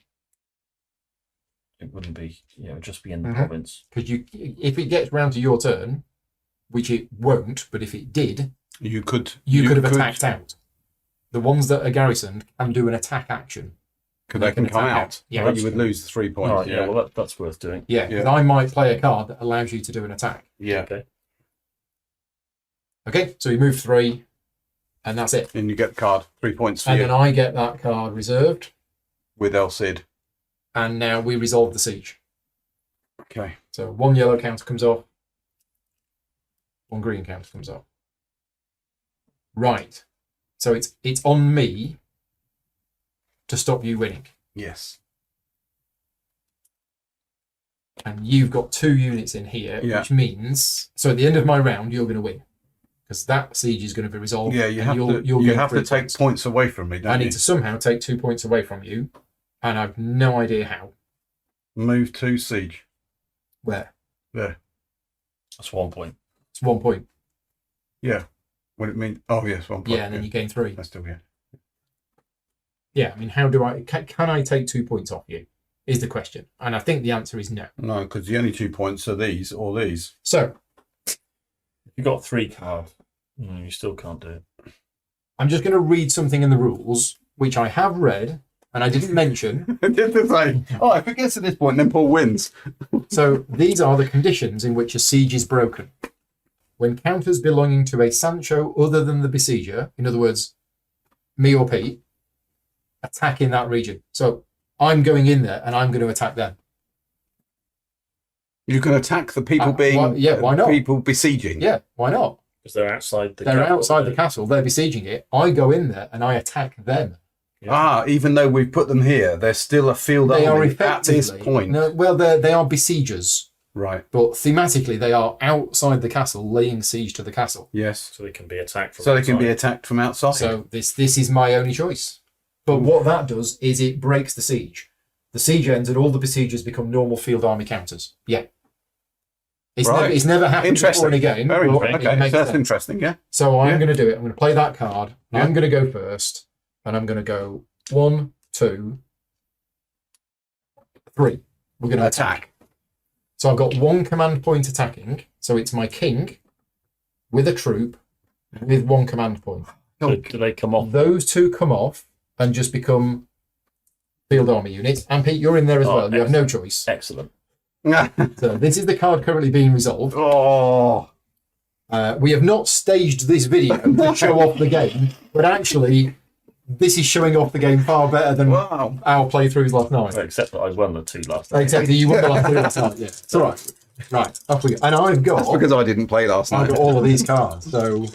It wouldn't be. Yeah, it would just be in the province. Because if it gets round to your turn, which it won't, but if it did, you could have attacked out. The ones that are garrisoned can do an attack action. They can come attack out. Yeah, But you would lose the 3 points. Right, yeah, well, that's worth doing. Yeah, because I might play a card that allows you to do an attack. Yeah. Okay. Okay, so you move 3, and that's it. And you get the card. 3 points for And you then I get that card reserved, with El Cid. and now we resolve the siege. Okay. So 1 yellow counter comes off, 1 green counter comes off. Right. So it's on me to stop you winning. Yes. And you've got 2 units in here, Yeah. which means so at the end of my round you're going to win because that siege is going to be resolved. Yeah, you and have you'll you gain have 3 to take points. points away from me, don't I you? need to somehow take 2 points away from you, and I've no idea how. Move to siege. Where? There. That's 1 point. It's 1 point. Yeah. What it mean? Oh yes, 1 point. Yeah, and then you gain 3. That's still yeah. Yeah, I mean, how do I can I take 2 points off you? Is the question, and I think the answer is no. No, because the only 2 points are these or these. So You got 3 cards. You still can't do it. I'm just going to read something in the rules, which I have read, and I didn't mention. I did the same. Oh, if it gets to this point, then Paul wins. So these are the conditions in which a siege is broken. When counters belonging to a Sancho other than the besieger, in other words, me or Pete, attack in that region. So I'm going in there and I'm going to attack them. You can attack the people being why not? people besieging. Yeah, why not? Because they're outside the They're castle, outside the castle, they're besieging it. I go in there and I attack them. Even though we've put them here, they're still a field They are army at effectively this point. No, well, they are besiegers, Right. but thematically they are outside the castle, laying siege to the castle. Yes. So they can be attacked from So they can be outside. attacked from outside. So this is my only choice. But what that does is it breaks the siege. The siege ends and all the besiegers become normal field army counters. Yeah. It's never happened before in a game. Very but interesting. it Okay, makes so that's sense. interesting, yeah. So I'm Yeah. going to do it. I'm going to play that card. Yeah. I'm going to go first. And I'm going to go 1, 2, 3. We're going to attack. So I've got 1 command point attacking. So it's my king with a troop with 1 command point. Do they come off? Those 2 come off and just become field army units. And Pete, you're in there as well. You have no choice. Excellent. So this is the card currently being resolved. Oh. We have not staged this video to show off the game, but actually, this is showing off the game far better than Wow. our playthroughs last night. Except that I won the 2 last night. Except that you won the last 2 last night. Yeah, it's all right. Right, off we go. And I've got Because I didn't play last night. all of these cards. So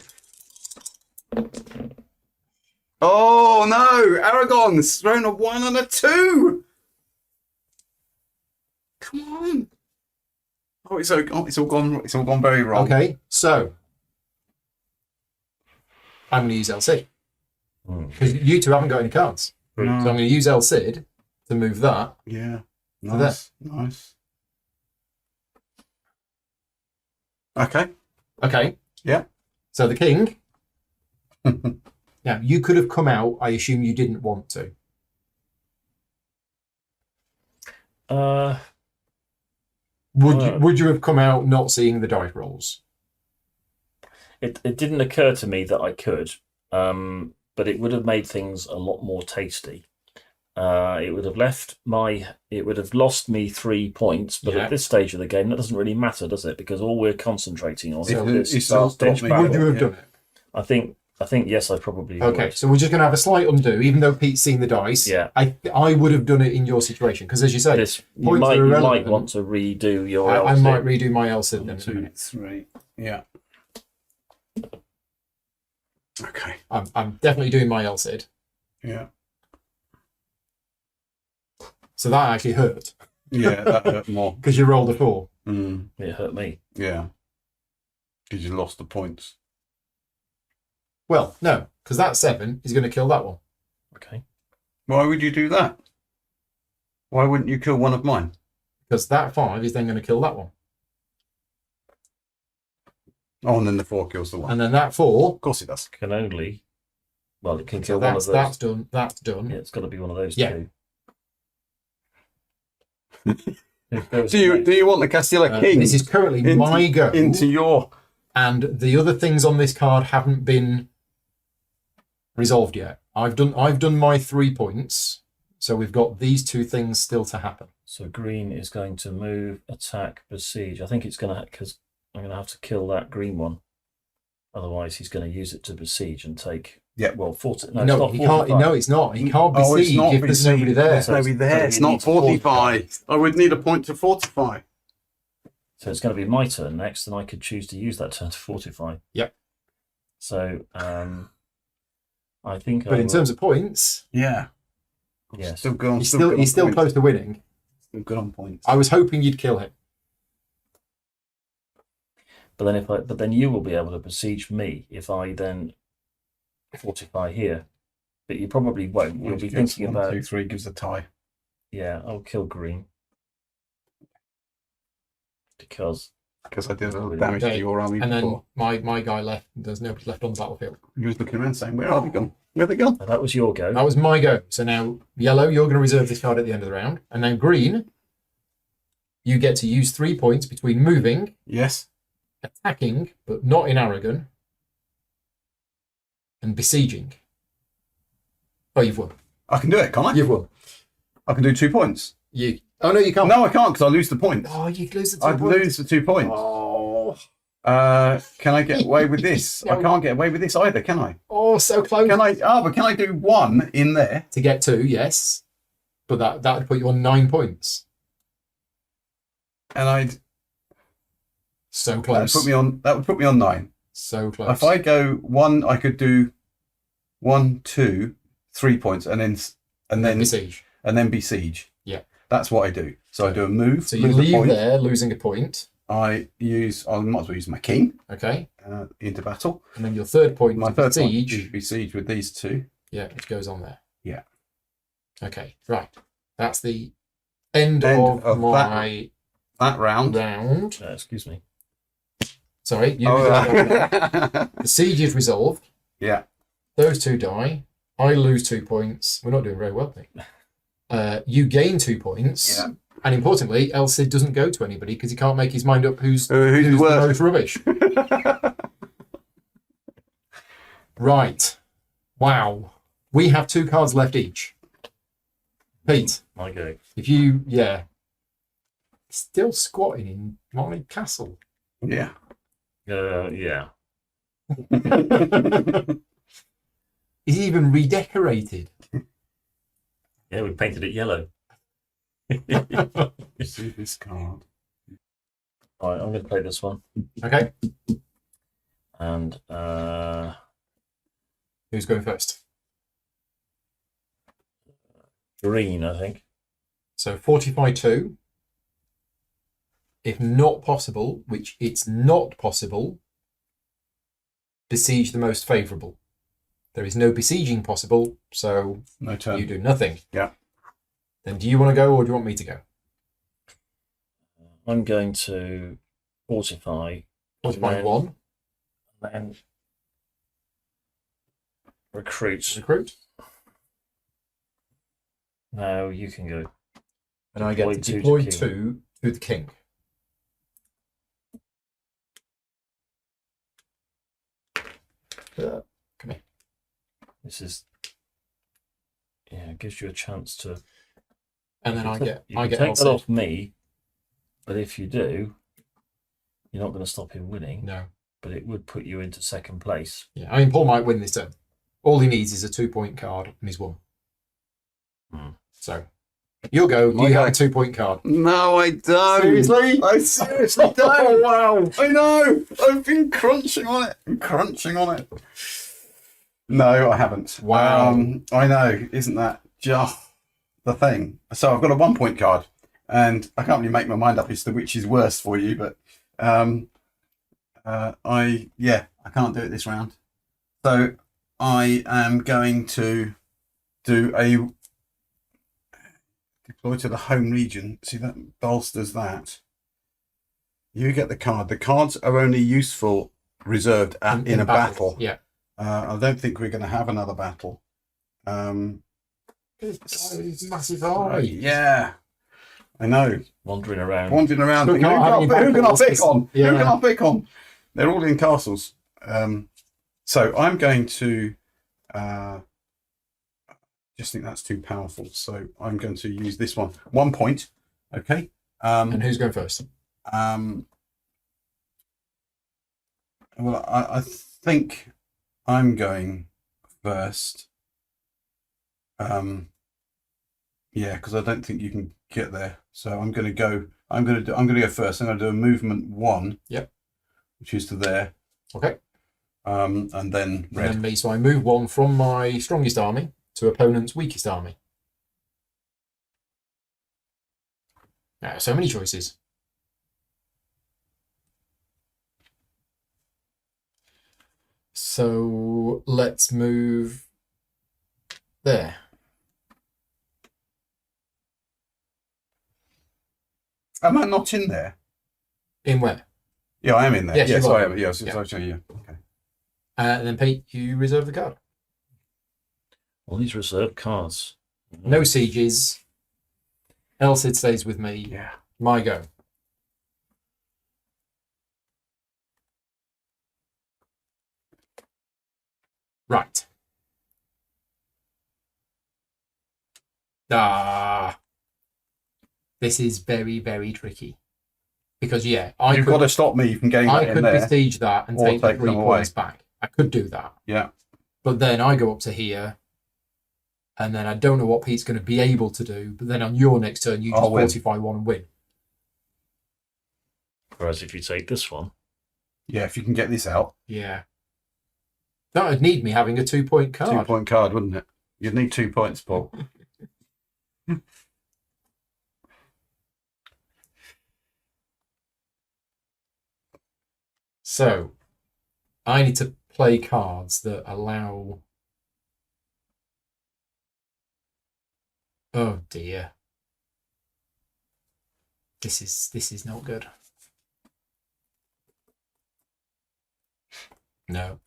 Oh no! Aragon's thrown a 1 and a 2! Come on! Oh, it's all gone very wrong. okay, so I'm going to use El Cid because you 2 haven't got any cards. No. So I'm going to use El Cid to move that. Yeah. So Nice. Nice. Okay. Okay. Yeah. So the king. Now you could have come out. I assume you didn't want to. Would you have come out not seeing the dice rolls? It didn't occur to me that I could, but it would have made things a lot more tasty. It would have lost me 3 points, but Yeah. at this stage of the game, that doesn't really matter, does it? Because all we're concentrating on So is it starts ditch dropping. battle. Would you have done it? I think yes, I probably Okay, would. so we're just going to have a slight undo, even though Pete's seen the dice. Yeah. I would have done it in your situation because, as you say, This, you points might are you irrelevant. might want to redo your. I LC. might redo my El Cid then. 1, in a 2, minute. 3. Yeah. Okay. I'm definitely doing my El Cid. Yeah. So that actually hurt Yeah, that hurt more. because you rolled a 4. Mm, It hurt me. yeah. Because you lost the points. Well, no, because that 7 is going to kill that one. Okay. Why would you do that? Why wouldn't you kill one of mine? Because that 5 is then going to kill that one. Oh, and then the 4 kills the 1. And then that 4, Of course it does. Can only. Well, it can so kill one of that's those. done. That's done. Yeah, it's got to be one of those Yeah. 2. Who goes Do you next? want the Castilla King? This is currently my go. Into your. And the other things on this card haven't been resolved yet. I've done my 3 points, so we've got these two things still to happen. So green is going to move, attack, besiege. I think it's going to, because I'm going to have to kill that green one. Otherwise, he's going to use it to besiege and take. Yeah. Well, 40. No, it's not he can't. 45. No, it's not. He can't Oh, it's besiege not if there's nobody besiege. there. There's nobody there. It's not 45. I would need a point to fortify. So it's going to be my turn next, and I could choose to use that turn to fortify. Yep. So I think. But in terms of points, Yeah. yes, Still good on. he's still close to winning. Still good on points. I was hoping you'd kill him. but then you will be able to besiege me if I then fortify here. But you probably won't. You'll be thinking about 1, 2, 3 gives a tie. Yeah, I'll kill green because Because I did a little damage to your army And before. then my guy left. There's nobody left on the battlefield. You was looking around saying, "Where are they gone? Where are they gone?" that was your go. That was my go. So now, yellow, you're going to reserve this card at the end of the round. And now green, you get to use 3 points between moving, Yes. attacking, but not in Aragon, and besieging. Oh, you've won. I can do it, can't I? You've won. I can do 2 points. Oh, no, you can't. No, I can't because I lose the point. Oh, you lose the 2 I'd points. lose the 2 points. Oh, Can I get away with this? No. I can't get away with this either, can I? oh, so close. But can I do 1 in there? To get 2, yes. But that would put you on 9 points. And So that close. would put me on 9. So close. If I go 1, I could do 1, 2, 3 points, and then besiege. besiege. Yeah. That's what I do. So I do a move. So you lose a leave point. there, losing a point. I might as well use my king Okay. into battle. And then your third point My to third point besiege. is besiege with these 2. Yeah, which goes on there. Yeah. Okay, right. That's the end End of of my That round. round. Excuse me. Sorry, you Oh, the siege is resolved. yeah. Those 2 die. I lose 2 points. We're not doing very well, mate. You gain 2 points. Yeah. And importantly, El Cid doesn't go to anybody because he can't make his mind up who's Who's the worse? most rubbish. Right. Wow. We have 2 cards left each. Pete, My go. if you, still squatting in my castle. Yeah. Yeah. He's even redecorated. Yeah, we painted it yellow. See this card. All right, I'm going to play this one. Okay. And Who's going first? green, I think. So fortify 2. If not possible, which it's not possible, besiege the most favourable. There is no besieging possible, so No turn. you do nothing. Yeah. Then do you want to go or do you want me to go? I'm going to fortify. Fortify then- 1. Then recruit. Recruit. Now you can go. And I get to Deploy 2 to deploy king. 2 to the king. Come here. This is. Yeah, it gives you a chance to. And then I get You I can get take El that Cid. off me, but if you do, you're not going to stop him winning. No. But it would put you into second place. Yeah. I mean Paul might win this turn. All he needs is a 2-point card and he's won. So you'll go. My You go. have a 2-point card. No, I don't. Seriously? I seriously don't. Wow. I know. I've been crunching on it. No, I haven't. Wow. I know. Isn't that just the thing? So I've got a 1-point card, and I can't really make my mind up as to which is worse for you, but I can't do it this round. So I am going to do a deploy to the home region. See, that bolsters that. You get the card. The cards are only useful reserved in a battle. Yeah. I don't think we're going to have another battle. It's massive eye. Yeah. I know. Wandering around. Wandering around. Still Who can't have any can I pick battles. on? Yeah. Who can I pick on? They're all in castles. So I'm going to just think that's too powerful. So I'm going to use this one. 1 point. Okay. And who's going first? Well, I think I'm going first. Yeah, because I don't think you can get there. So I'm going to go. I'm going to go first. I'm going to do a movement 1. Yep. Which is to there. Okay. And then red. And then me. So I move 1 from my strongest army to opponent's weakest army. Now, so many choices. So let's move there. Am I not in there? In where? Yeah, I am in there. Yes, Yes, you are. I am. Yes, Yeah. yeah. Okay. And then Pete, you reserve the card. All these reserved cards. No sieges. Else it stays with me. Yeah. My go. Right. This is very, very tricky. Because, yeah, You've got to stop me from getting I that in could there. besiege that and or take the take 3 them away. points back. I could do that. Yeah. But then I go up to here, and then I don't know what Pete's going to be able to do. But then on your next turn, you just I'll win. fortify 1 and win. Whereas if you take this one, Yeah, if you can get this out. Yeah. That would need me having a 2-point card. 2-point card, wouldn't it? You'd need 2 points, Paul. So, I need to play cards that allow... Oh dear. This is not good. No.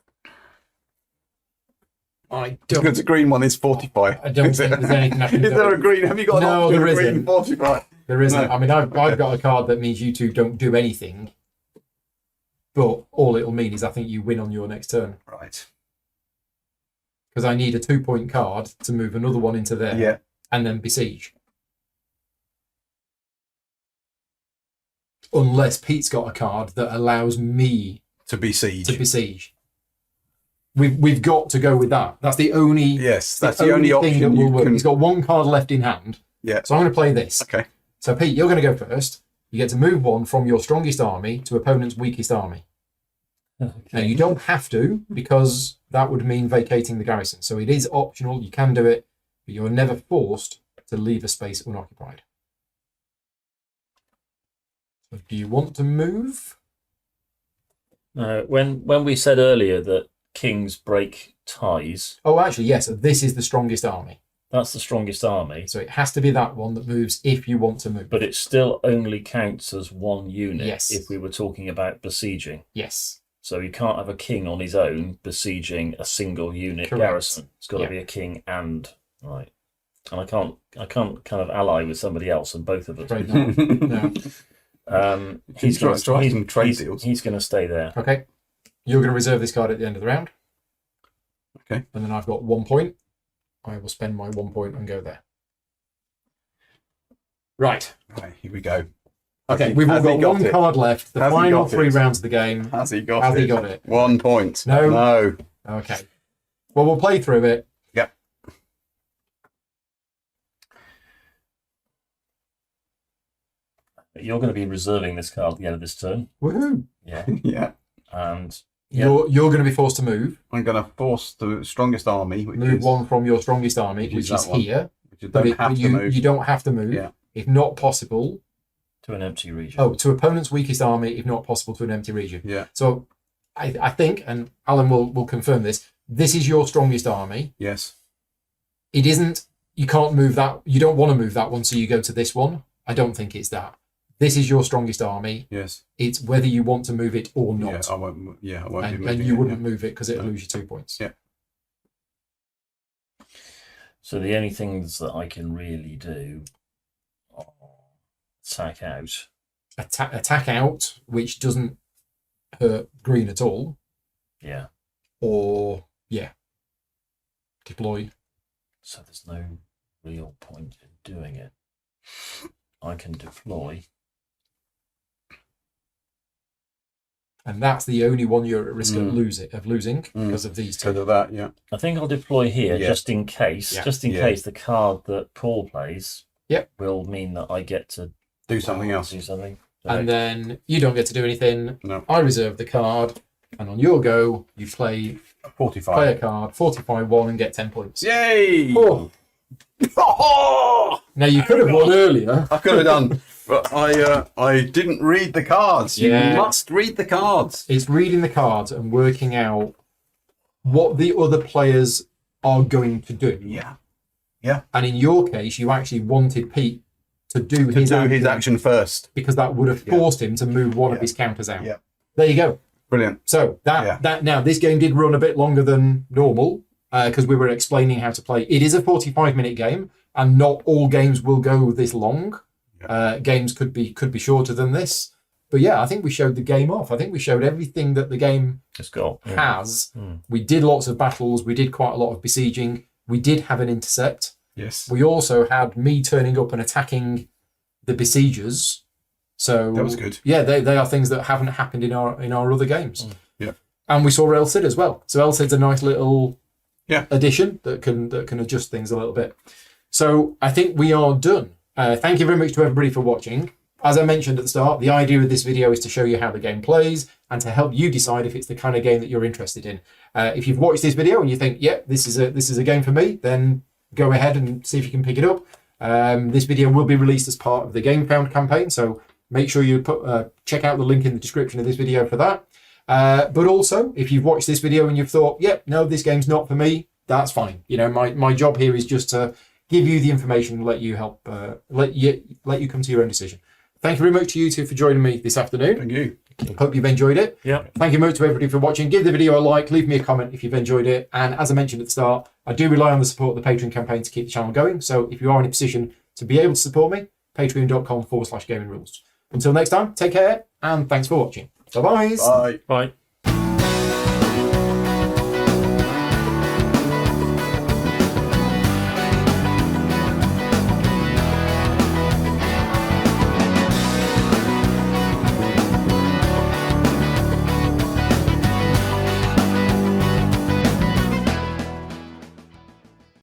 I don't. Because the green one is 45. I don't think there's anything I can Is do. there a green? Have you got an No, option there of green isn't. 45? There isn't. No. I mean, I've got a card that means you two don't do anything. But all it'll mean is I think you win on your next turn. Right. Because I need a 2-point card to move another one into there. Yeah. And then besiege. Unless Pete's got a card that allows me To besiege. to besiege. We've got to go with that. That's the only. Yes, that's the only option thing that will you work. can. He's got 1 card left in hand. Yeah. So I'm going to play this. Okay. So Pete, you're going to go first. You get to move 1 from your strongest army to opponent's weakest army. okay. Now you don't have to, because that would mean vacating the garrison. So it is optional. You can do it, but you're never forced to leave a space unoccupied. So do you want to move? When we said earlier that kings break ties, Oh, actually, yes. This is the strongest army. that's the strongest army, So it has to be that one that moves if you want to move. but it still only counts as 1 unit Yes. if we were talking about besieging. Yes. So you can't have a king on his own besieging a single unit Correct. garrison. It's got to Yeah. be a king and right. And I can't kind of ally with somebody else and both of us. Afraid not. No. He's going Try some trade to deals. he's going to stay there. Okay. You're going to reserve this card at the end of the round. Okay. And then I've got 1 point. I will spend my 1 point and go there. Right. Right, here we go. Okay, Has we've all he got 1 it? card left. The Has he final got 3 it? rounds of the game. Has he got Has it? he got it? 1 point. No. No. Okay. Well, we'll play through it. Yep. You're going to be reserving this card at the end of this turn. Woohoo! Yeah. Yeah. And You're going to be forced to move. I'm going to force the strongest army, which Move is 1 from your strongest army, which which is is that one. here. which you But don't have to move. you don't have to move. Yeah. If not possible. to an empty region. Oh, to opponent's weakest army, if not possible, to an empty region. Yeah. So I think, and Alan will confirm this, this is your strongest army. Yes. It isn't, you can't move that, you don't want to move that one, so you go to this one. I don't think it's that. This is your strongest army. Yes. It's whether you want to move it or not. Yeah. I won't. Yeah. I won't be and moving you it, wouldn't yeah. move it because it'll No. lose you 2 points. Yeah. So the only things that I can really do are Sack out. attack out, which doesn't hurt green at all, Yeah. or deploy. So there's no real point in doing it. I can deploy. And that's the only one you're at risk of losing because of these two. Because of that, yeah. I think I'll deploy here Yeah. just in case. Yeah. Just in case the card that Paul plays will mean that I get to Do something else. do something. So And then you don't get to do anything. No. I reserve the card, and on your go, you play 45. a card, fortify one, and get 10 points. Yay! Oh. Now you could have won earlier. I could have done, but I didn't read the cards. Yeah. You must read the cards. It's reading the cards and working out what the other players are going to do. Yeah. And in your case, you actually wanted Pete to do his action first. because that would have forced him to move one of his counters out. Yeah. There you go. Brilliant. So that now this game did run a bit longer than normal because we were explaining how to play. It is a 45-minute game, and not all games will go this long. Games could be shorter than this. But yeah, I think we showed the game off. I think we showed everything that the game it's got. has. We did lots of battles. We did quite a lot of besieging. We did have an intercept. Yes. We also had me turning up and attacking the besiegers. So That was good. Yeah, they are things that haven't happened in our other games. Yeah. And we saw El Cid as well. So El Cid's a nice little Yeah. addition that can adjust things a little bit. So I think we are done. Thank you very much to everybody for watching. As I mentioned at the start, the idea of this video is to show you how the game plays and to help you decide if it's the kind of game that you're interested in. If you've watched this video and you think, yeah, this is a game for me, then go ahead and see if you can pick it up. This video will be released as part of the Game Found campaign, so make sure you check out the link in the description of this video for that. But also, if you've watched this video and you've thought, yep, no, this game's not for me, that's fine. You know, my job here is just to give you the information and let you let you come to your own decision. Thank you very much to you two for joining me this afternoon. Thank you. Hope you've enjoyed it. Yeah. Thank you very much to everybody for watching. Give the video a like, leave me a comment if you've enjoyed it. And as I mentioned at the start, I do rely on the support of the Patreon campaign to keep the channel going. So if you are in a position to be able to support me, patreon.com/gaming rules. Until next time, take care and thanks for watching. Bye-bye. Bye. Bye.